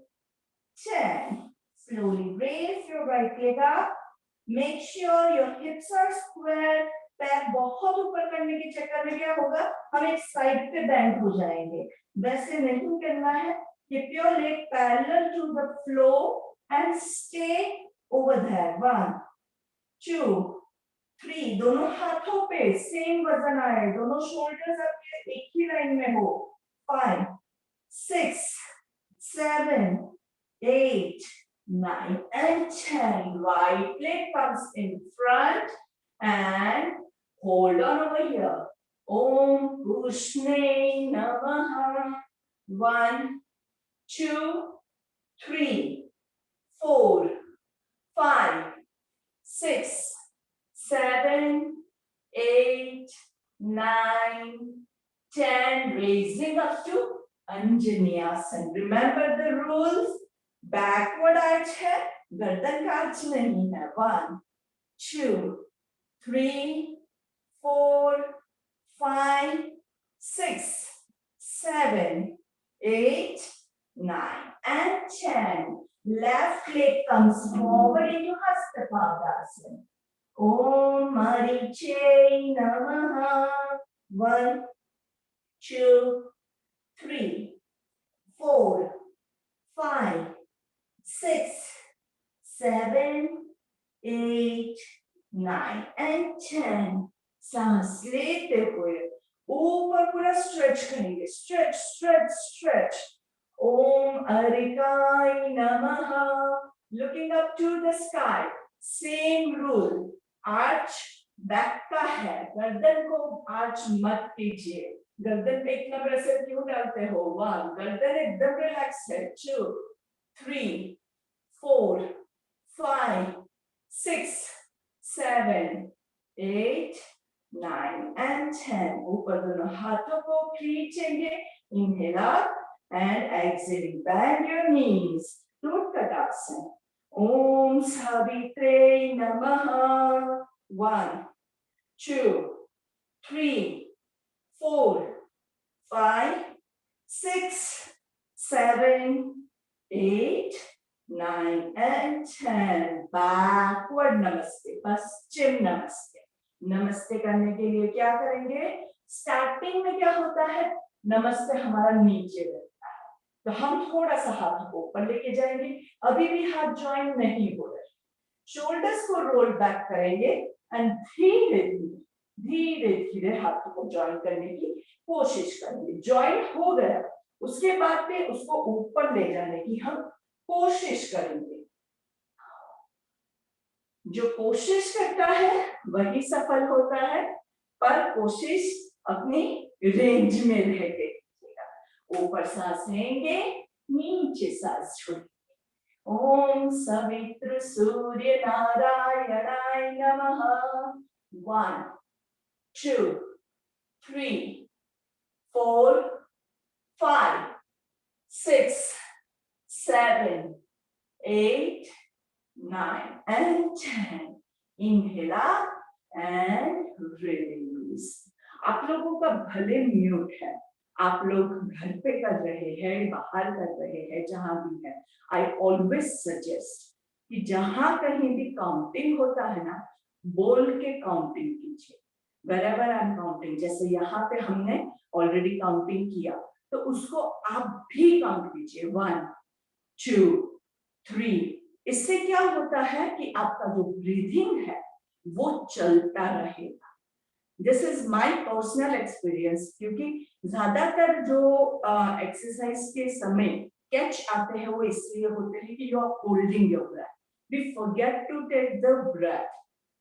10. Slowly raise your right leg up. Make sure your hips are square. पैर बहुत ऊपर करने के चक्कर में क्या होगा, हम एक साइड पे बैंड हो जाएंगे. वैसे नहीं करना है. Keep your leg parallel to the floor and stay over there. 1, 2, 3. दोनों हाथों पे सेम वजन आए, दोनों शोल्डर्स आपके एक ही लाइन में हो. 5, 6, 7, 8, 9 and 10. Right leg comes in front and hold on over here. Om Pushne Namaha. 1, 2, 3, 4, 5, 6, 7, 8, 9, 10. Raising up to Anjaneyasana. Remember the rules? Backward arch है, गर्दन का arch नहीं है. 1, 2, 3, 4, 5, 6, 7, 8, 9, and 10. Left leg comes forward into Hasta Padasana. Om Mariche Namaha. 1, 2, 3, 4, 5, 6, 7, 8, 9, and 10. सांस लेते हुए ऊपर पूरा स्ट्रेच करेंगे. Stretch stretch stretch. ओम अरिकाय नमः. Looking up to the sky. Same rule. Arch back का है, गर्दन को आर्च मत कीजिए. गर्दन पे इतना प्रेशर क्यों डालते हो? 1, गर्दन एकदम रिलैक्स है. 2, 3, 4, 5, 6, 7, 8, 9, and 10. ऊपर दोनों हाथों को खींचेंगे. Inhale up and exhaling. Bend your knees. Utkatasana. Om Savitre Namaha. 1, 2, 3, 4, 5, 6, 7, 8, 9, and 10. Backward Namaste. Paschim Namaste. नमस्ते करने के लिए क्या करेंगे? स्टार्टिंग में क्या होता है? नमस्ते हमारा नीचे रहता है, तो हम थोड़ा सा हाथ को ऊपर लेके जाएंगे. अभी भी हाथ ज्वाइन नहीं हो रहे. शोल्डर्स को रोल बैक करेंगे एंड धीरे धीरे धीरे हाथों को ज्वाइन करने की कोशिश करेंगे. ज्वाइन हो गया, उसके बाद में उसको ऊपर ले जाने की हम कोशिश करेंगे. जो कोशिश करता है वही सफल होता है, पर कोशिश अपनी रेंज में रह के. ऊपर सांस लेंगे, नीचे सांस छोड़ेंगे. ओम सवित्र सूर्य नारायणाय नमः. 1, 2, 3, 4, 5, 6, 7, 8, 9, and 10. Inhale up and release. आप लोगों का भले म्यूट है, आप लोग घर पे कर रहे हैं, बाहर कर रहे हैं, जहां भी है. I always suggest कि जहां कहीं भी काउंटिंग होता है ना, बोल के काउंटिंग कीजिए. Wherever I'm counting, जैसे यहाँ पे हमने ऑलरेडी काउंटिंग किया, तो उसको आप भी काउंट कीजिए. 1, 2, 3. इससे क्या होता है कि आपका जो ब्रीथिंग है वो चलता रहेगा. This is my personal experience, क्योंकि ज्यादातर जो एक्सरसाइज के समय कैच आते हैं वो इसलिए होते हैं कि you are holding your breath. We forget to take the breath.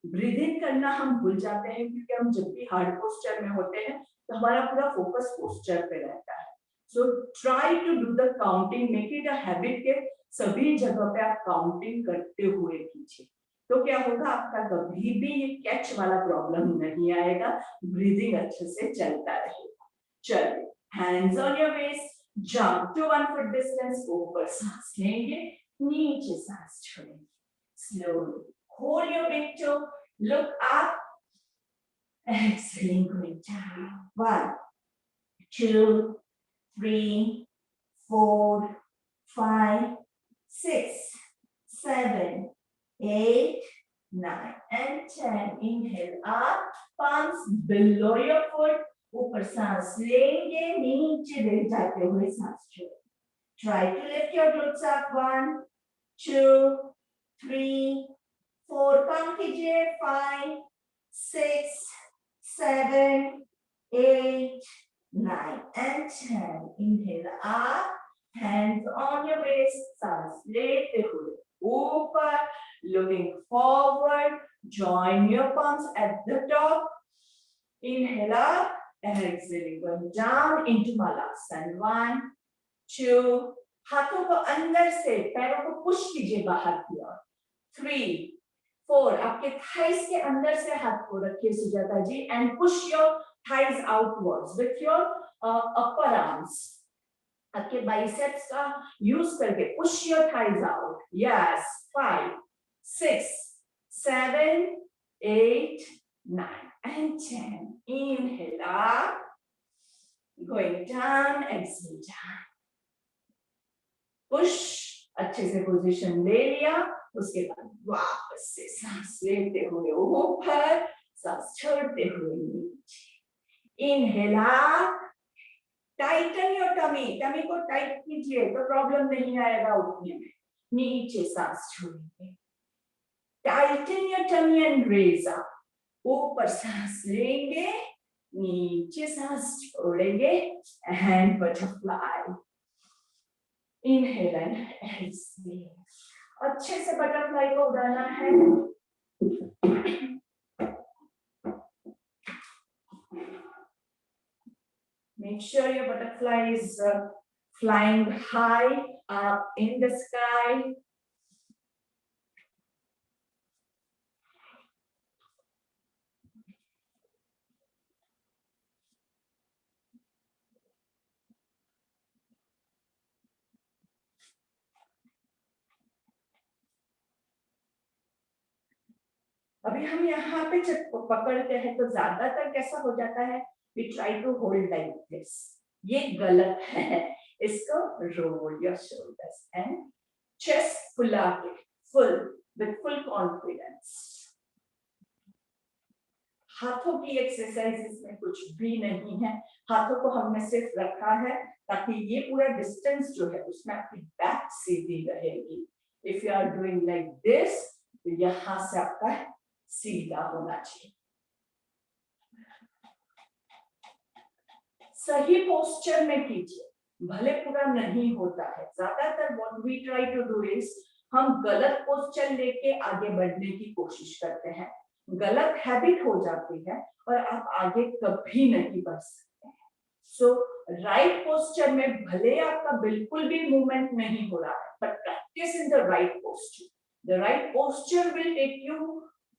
Breathing करना हम भूल जाते हैं, क्योंकि हम जब भी हार्ड पोस्चर में होते हैं तो हमारा पूरा फोकस पोस्चर पे रहता है. So try to do the counting. Make it a habit के सभी जगह पे आप काउंटिंग करते हुए कीजिए. तो क्या होगा, आपका कभी भी ये कैच वाला प्रॉब्लम नहीं आएगा. ब्रीदिंग अच्छे से चलता रहेगा. चलिए, hands on your waist, jump to 1 foot distance. ऊपर सांस लेंगे, नीचे सांस छोड़ेंगे. Slowly hold your big toe, look up, exhaling going down. 1, 2, 3, 4, 5, 6, 7, 8, 9, and 10. Inhale up, palms below your foot. ऊपर सांस लेंगे, नीचे ले जाते हुए सांस छोड़ें. Try to lift your glutes up. 1, 2, 3, 4. count कीजिए. 5, 6, 7, 8, 9, and 10. Inhale up, hands on your waist. सांस लेते हुए ऊपर, looking forward. Join your palms at the top. Inhale up, exhaling, going down into Malasana. 1, 2, हाथों को अंदर से पैरों को पुश कीजिए बाहर की ओर, 3, 4, आपके थाइस के अंदर से हाथ को रखिए Sujata ji and push your thighs outwards with your upper arms, आपके बाइसेप्स का यूज करके push your thighs out, yes, 5, 6, 7, 8, 9 and 10. Inhale up, going down, exhale down. Push, अच्छे से पोजीशन ले लिया, उसके बाद वापस से सांस लेते हुए ऊपर, सांस छोड़ते हुए नीचे। Inhale up, tighten your tummy, tummy को टाइट कीजिए तो प्रॉब्लम नहीं आएगा उठने में। नीचे सांस छोड़ेंगे, tighten your tummy and raise up, ऊपर सांस लेंगे, नीचे सांस छोड़ेंगे and butterfly. Inhale and exhale. अच्छे से बटरफ्लाई को उड़ाना है। Make sure your butterfly is flying high up in the sky. अभी हम यहाँ पे जब पकड़ते हैं तो ज्यादातर कैसा हो जाता है, we try to hold like this, ये गलत है। इसको roll your shoulders and chest फुला के, full with full confidence। हाथों की एक्सरसाइजेस में कुछ भी नहीं है, हाथों को हमने सिर्फ रखा है ताकि ये पूरा डिस्टेंस जो है उसमें आपकी बैक सीधी रहेगी। If you are doing like this, तो यहाँ से आपका सीधा होना चाहिए। सही पोस्चर में कीजिए, भले पूरा नहीं होता है। ज्यादातर what we try to do is हम गलत पोस्चर लेके आगे बढ़ने की कोशिश करते हैं, गलत हैबिट हो जाती है और आप आगे कभी नहीं बढ़ सकते हैं। सो राइट पोस्चर में भले आपका बिल्कुल भी मूवमेंट नहीं हो रहा है, but practice in the right posture. The right posture will take you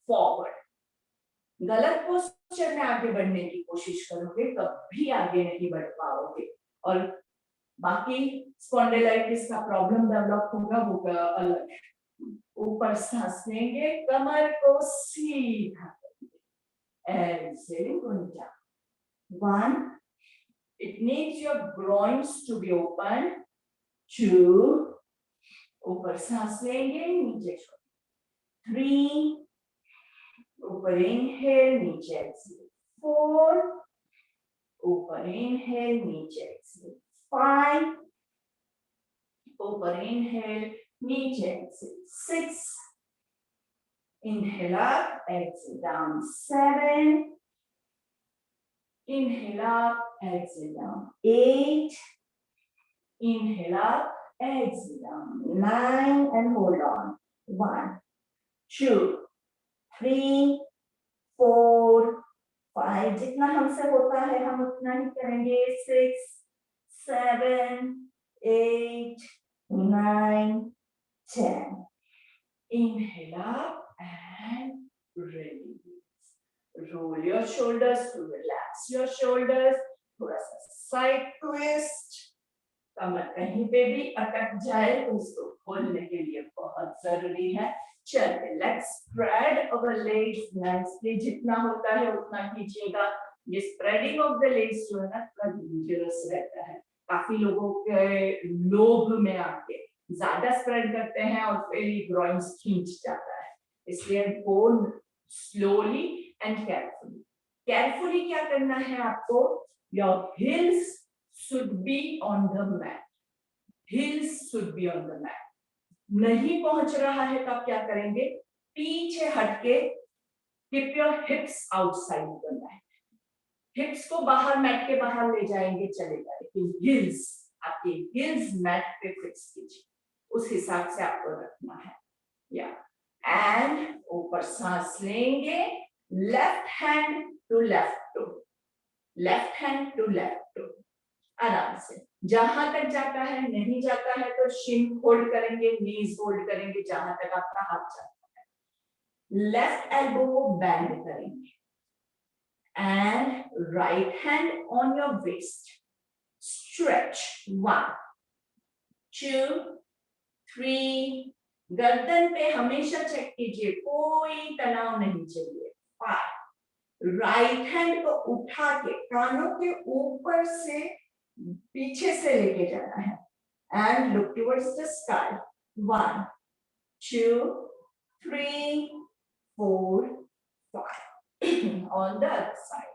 forward. गलत पोस्चर में आगे बढ़ने की कोशिश करोगे कभी आगे नहीं बढ़ पाओगे और बाकी स्पॉन्डिलाइटिस का प्रॉब्लम डेवलप होगा वो अलग है। ऊपर सांस लेंगे, कमर को सीधा करेंगे, exhaling going down. 1, it needs your groins to be open. 2, ऊपर सांस लेंगे, नीचे छोड़ेंगे। 3, ऊपर इनहेल, नीचे एक्सहेल। 4, ऊपर इनहेल, नीचे एक्सहेल। 5, ऊपर इनहेल, नीचे exhale. 6, inhale up, exhale down. 7, inhale up, exhale down. 8, inhale up, exhale down. 9 and hold on. 1, 2, 3, 4, 5, जितना हमसे होता है हम उतना ही करेंगे। 6, 7, 8, 9, 10. Inhale up and release. Roll your shoulders to relax your shoulders. थोड़ा सा side twist. कमर कहीं पे भी अटक जाए तो उसको खोलने के लिए बहुत जरूरी है। चलिए, let's spread our legs nicely. जितना होता है उतना कीजिएगा। ये spreading of the legs जो है ना थोड़ा dangerous रहता है। काफी लोगों के लोभ में आके ज्यादा स्प्रेड करते हैं और फिर ग्रॉइन्स खींच जाता है, इसलिए go slowly and carefully. Carefully क्या करना है आपको, your heels should be on the mat, heels should be on the mat. नहीं पहुंच रहा है तो आप क्या करेंगे, पीछे हटके कीप योर हिप्स आउटसाइड करना है, हिप्स को बाहर मैट के बाहर ले जाएंगे चलेगा, लेकिन हिल्स आपके हिल्स मैट पे फिक्स कीजिए, उस हिसाब से आपको रखना है। या एंड ऊपर सांस लेंगे, left hand to left toe, left hand to left toe, आराम से, जहां तक जाता है, नहीं जाता है तो शिन होल्ड करेंगे, नीज होल्ड करेंगे जहां तक आपका हाथ जाता है। लेफ्ट एल्बो को बैंड करेंगे and right hand on your waist, stretch 1 2 3, गर्दन पे हमेशा चेक कीजिए, कोई तनाव नहीं चाहिए। 5, राइट हैंड को उठा के कानों के ऊपर से पीछे से लेके जाना है and look towards the sky. 1 2 3 4 5 on the other side,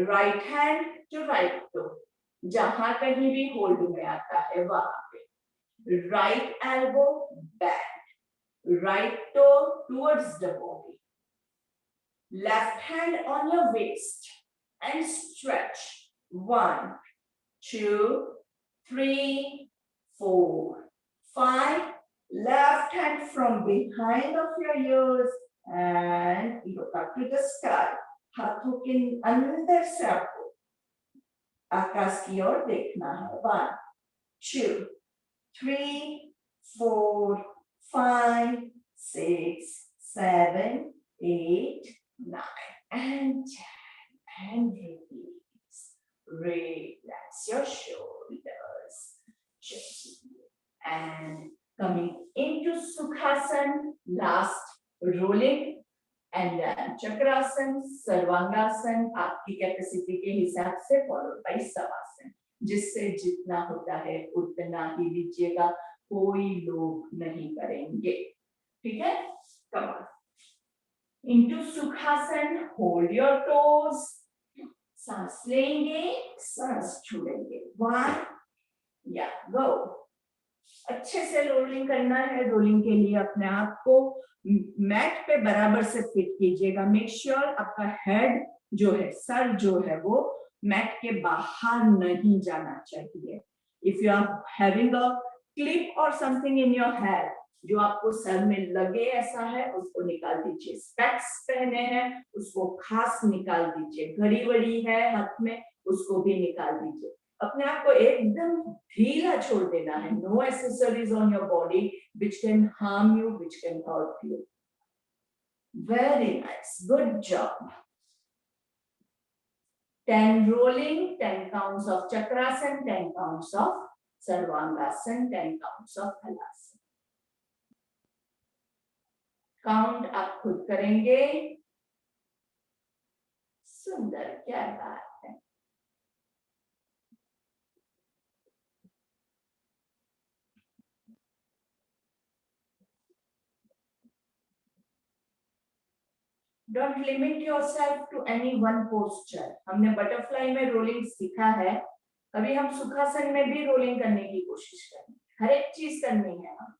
right hand to right toe, जहां कहीं भी होल्ड में आता है वहां पे, right elbow back, right toe towards the body, left hand on your waist and stretch 1 2 3 4 5, left hand from behind of your ears and look up to the sky, हाथों के अंदर से आपको आकाश की ओर देखना है। 1 2 3 4 5 6 7 8 9 and 10 and release. Relax your shoulders gently and coming into Sukhasana, last rolling and then Chakrasana, Sarvangasana, आपकी capacity के हिसाब से followed by Savasana, जिससे जितना होता है उतना ही लीजिएगा, कोई लोग नहीं करेंगे, ठीक है। Come on into Sukhasana, hold your toes, सांस लेंगे, सांस छोड़ेंगे। 1 या गो, अच्छे से रोलिंग करना है। रोलिंग के लिए अपने आप को मैट पे बराबर से फिट कीजिएगा। मेक श्योर आपका हेड जो है, सर जो है वो मैट के बाहर नहीं जाना चाहिए। If you are having a clip और समथिंग इन योर हेड जो आपको सर में लगे ऐसा है, उसको निकाल दीजिए। स्पेक्स पहने हैं उसको खास निकाल दीजिए। घड़ी वड़ी है हाथ में उसको भी निकाल दीजिए। अपने आप को एकदम ढीला छोड़ देना है। No accessories on your body which can harm you, which can hurt you. Very nice, good job. 10 rolling, 10 counts of Chakrasana, 10 counts of Sarvangasana, 10 counts of Halasana. Count आप खुद करेंगे। सुंदर, क्या बात है। Don't limit yourself to any one posture. हमने butterfly में rolling सीखा है, अभी हम सुखासन में भी रोलिंग करने की कोशिश करें। हर एक चीज करनी है।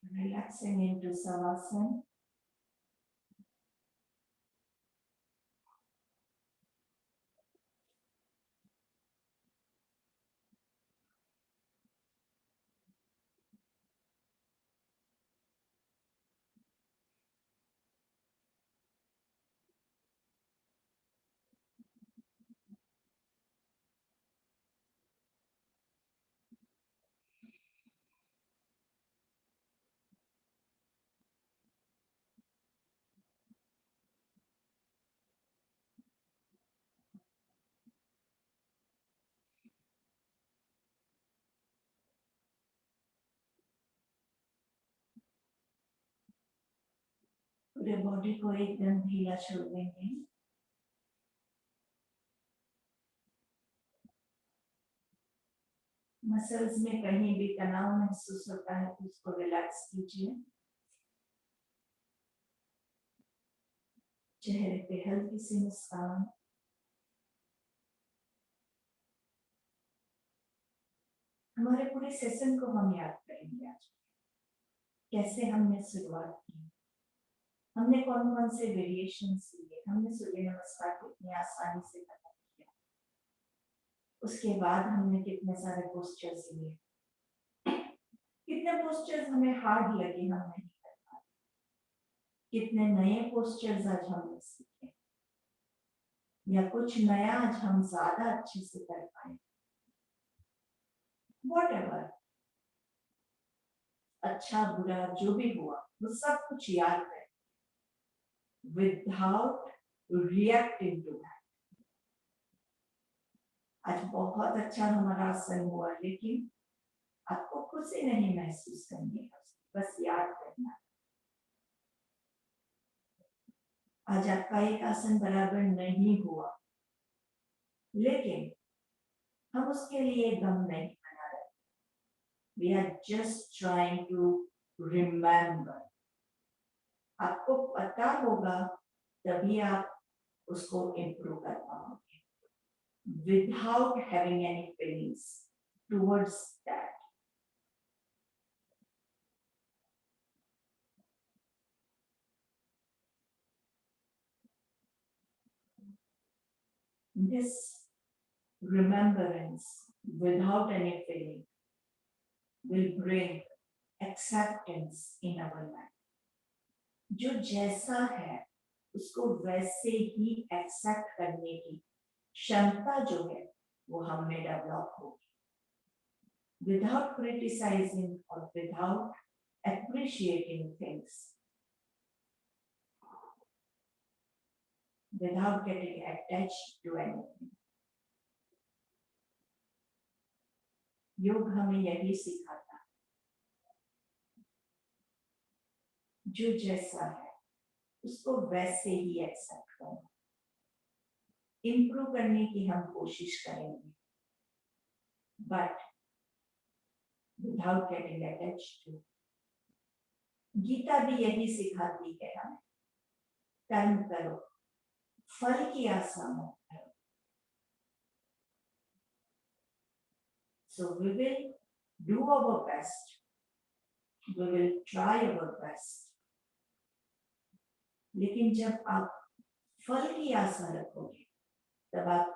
Relaxing into Savasana. पूरे बॉडी को एकदम ढीला छोड़ देंगे। मसल्स में कहीं भी तनाव महसूस होता है तो उसको रिलैक्स कीजिए। चेहरे पे हल्की सी मुस्कान। हमारे पूरे सेशन को हम याद करेंगे आज। कैसे हमने शुरुआत की, हमने कौन कौन से वेरिएशंस लिए, हमने सूर्य नमस्कार कितनी आसानी से खत्म किया, उसके बाद हमने कितने सारे पोस्चर्स लिए, कितने पोस्चर्स हमें हार्ड लगे, हम नहीं कर पाए, कितने नए पोस्चर्स आज हमने सीखे, या कुछ नया आज हम ज्यादा अच्छे से कर पाए। Whatever, अच्छा बुरा जो भी हुआ वो सब कुछ याद करें without reacting to that. आज बहुत अच्छा हमारा आसन हुआ, लेकिन आपको खुशी नहीं महसूस करनी है, बस याद करना। आज आपका एक आसन बराबर नहीं हुआ, लेकिन हम उसके लिए गम नहीं मना रहे। We are just trying to remember. आपको पता होगा तभी आप उसको इम्प्रूव कर पाओगे without having any feelings towards that. This remembrance without any feeling will bring acceptance in our life. जो जैसा है उसको वैसे ही एक्सेप्ट करने की क्षमता जो है वो हम में डेवलप होगी, without criticizing or without appreciating things, without getting attached to anything. योग हमें यही सिखाता है, जो जैसा है उसको वैसे ही एक्सेप्ट करो। इम्प्रूव करने की हम कोशिश करेंगे, but without getting attached to. Gita भी यही सिखाती है हमें, कर्म करो, फल की आशा मत करो। So we will do our best, we will try our best, लेकिन जब आप फल की आशा रखोगे तब आप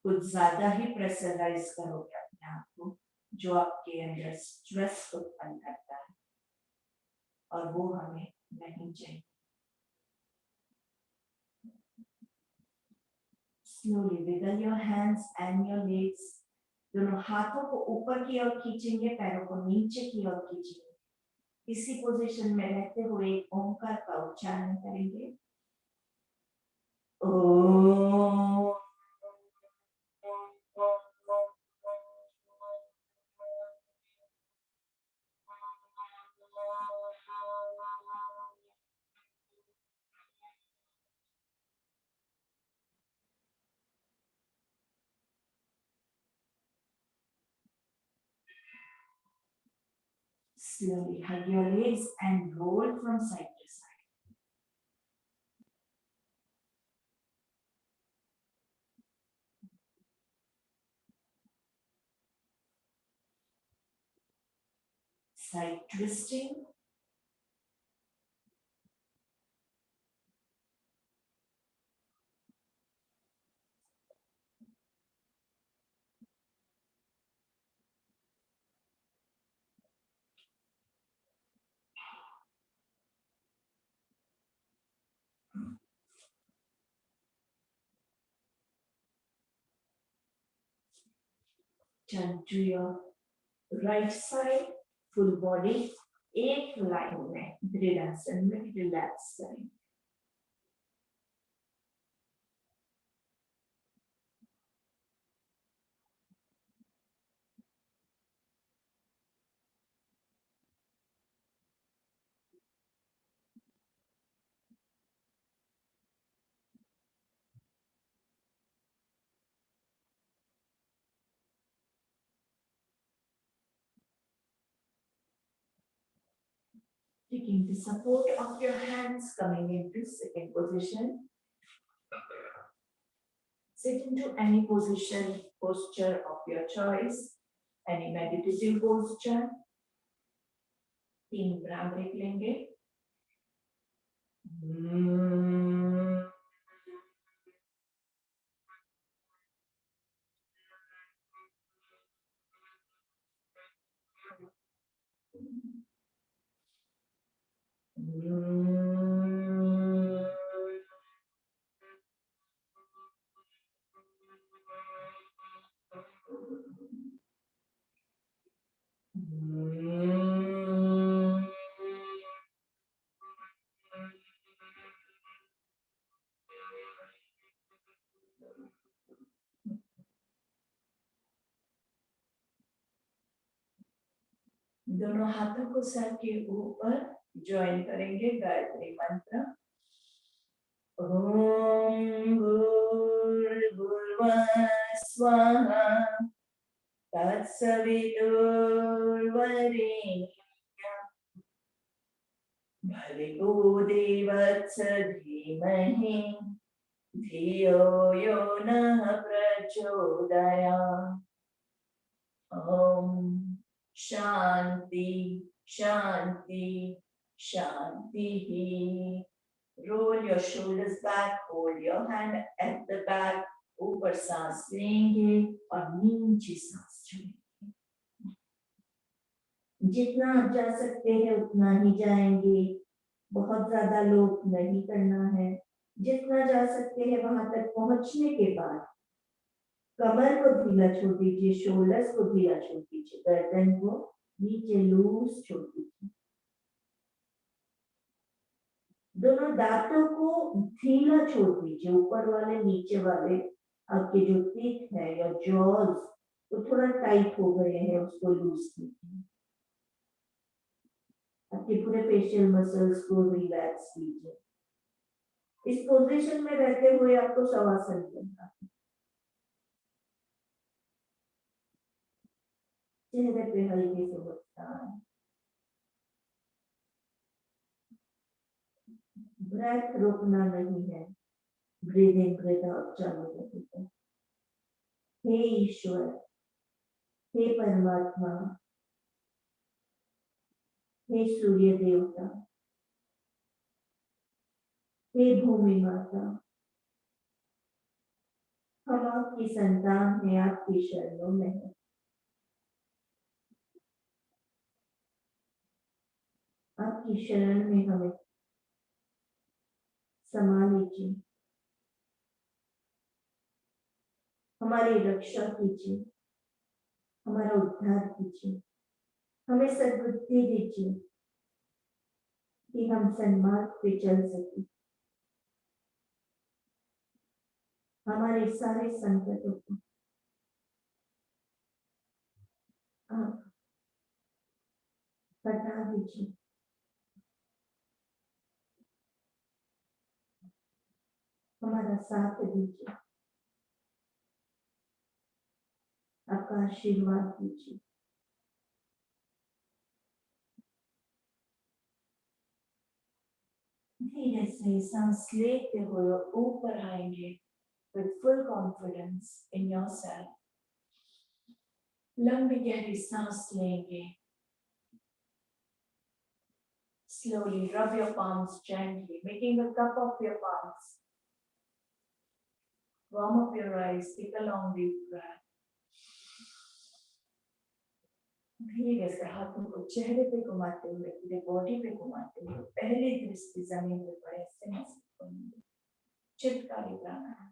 कुछ ज्यादा ही प्रेशराइज करोगे अपने आप को, जो आपके अंदर स्ट्रेस उत्पन्न करता है, और वो हमें नहीं चाहिए। Slowly wiggle your hands and your legs. दोनों हाथों को ऊपर की ओर खींचेंगे, पैरों को नीचे की ओर खींचेंगे। इसी पोजीशन में रहते हुए ओंकार का उच्चारण करेंगे। ओम। Slowly hug your legs and roll from side to side. Side twisting Turn to your right side, full body एक लाइन में दृढ़ासन में रिलैक्स करें. Taking the support of your hands, coming into second position. Sit into any position, posture of your choice, any meditative posture. 3 break लेंगे. दोनों हाथों को sir के ऊपर ज्वाइन करेंगे. गायत्री मंत्र. ओम भूर्भुवः स्वः तत्सवितुर्वरेण्यं भर्गो देवस्य धीमहि धियो यो नः प्रचोदयात्. ओम शांति शांति शांति. Roll your shoulders back, hold your hand at the back. ऊपर सांस लेंगे और नीचे सांस छोड़ेंगे. जितना आप जा सकते हैं उतना ही जाएंगे. बहुत ज्यादा लोड नहीं करना है. जितना जा सकते हैं वहां तक पहुंचने के बाद कमर को ढीला छोड़ दीजिए, शोल्डर्स को ढीला छोड़ दीजिए, गर्दन को नीचे लूज छोड़ दीजिए. दोनों दांतों को ढीला छोड़ दीजिए. ऊपर वाले नीचे वाले आपके जो टीथ है या जॉज वो थोड़ा टाइट हो गए हैं, उसको लूज कीजिए. आपके पूरे फेशियल मसल्स को रिलैक्स कीजिए. इस पोजीशन में रहते हुए आपको शवासन करना है. चेहरे पे हल्के से मुस्कान. ब्रेथ रोकना नहीं है. ब्रीदिंग ब्रीथ आउट चालू रखिए. हे ईश्वर, हे परमात्मा, हे सूर्य देवता, हे भूमि माता, हम आपकी संतान हैं, आपकी शरणों में हैं. आपकी शरण में हमें समा लीजिए. हमारी रक्षा कीजिए, हमारा उद्धार कीजिए. हमें सद्बुद्धि दीजिए कि हम सन्मार्ग पे चल सके. हमारे सारे संकटों को आप हटा दीजिए. हमारा साथ दीजिए. आपका आशीर्वाद दीजिए. धीरे से सांस लेते हुए ऊपर आएंगे with full confidence in yourself. लंबी गहरी सांस लेंगे. Slowly rub your palms gently, making a cup of your palms. Warm up your eyes, take a long deep breath. धीरे से हाथों को चेहरे पे घुमाते हुए, पूरे बॉडी पे घुमाते हुए पहली दृष्टि जमीन पे पड़े ऐसे महसूस करेंगे. चित्कारी प्राणायाम.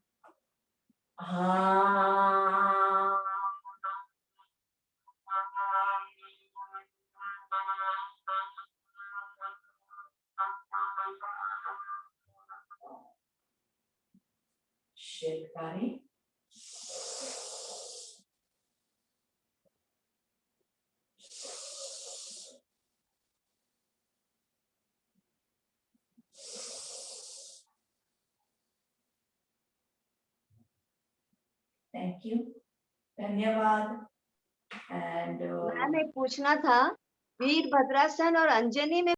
शेरकारी। थैंक यू, धन्यवाद। एंड मैम एक पूछना था, वीरभद्रासन और अंजनी में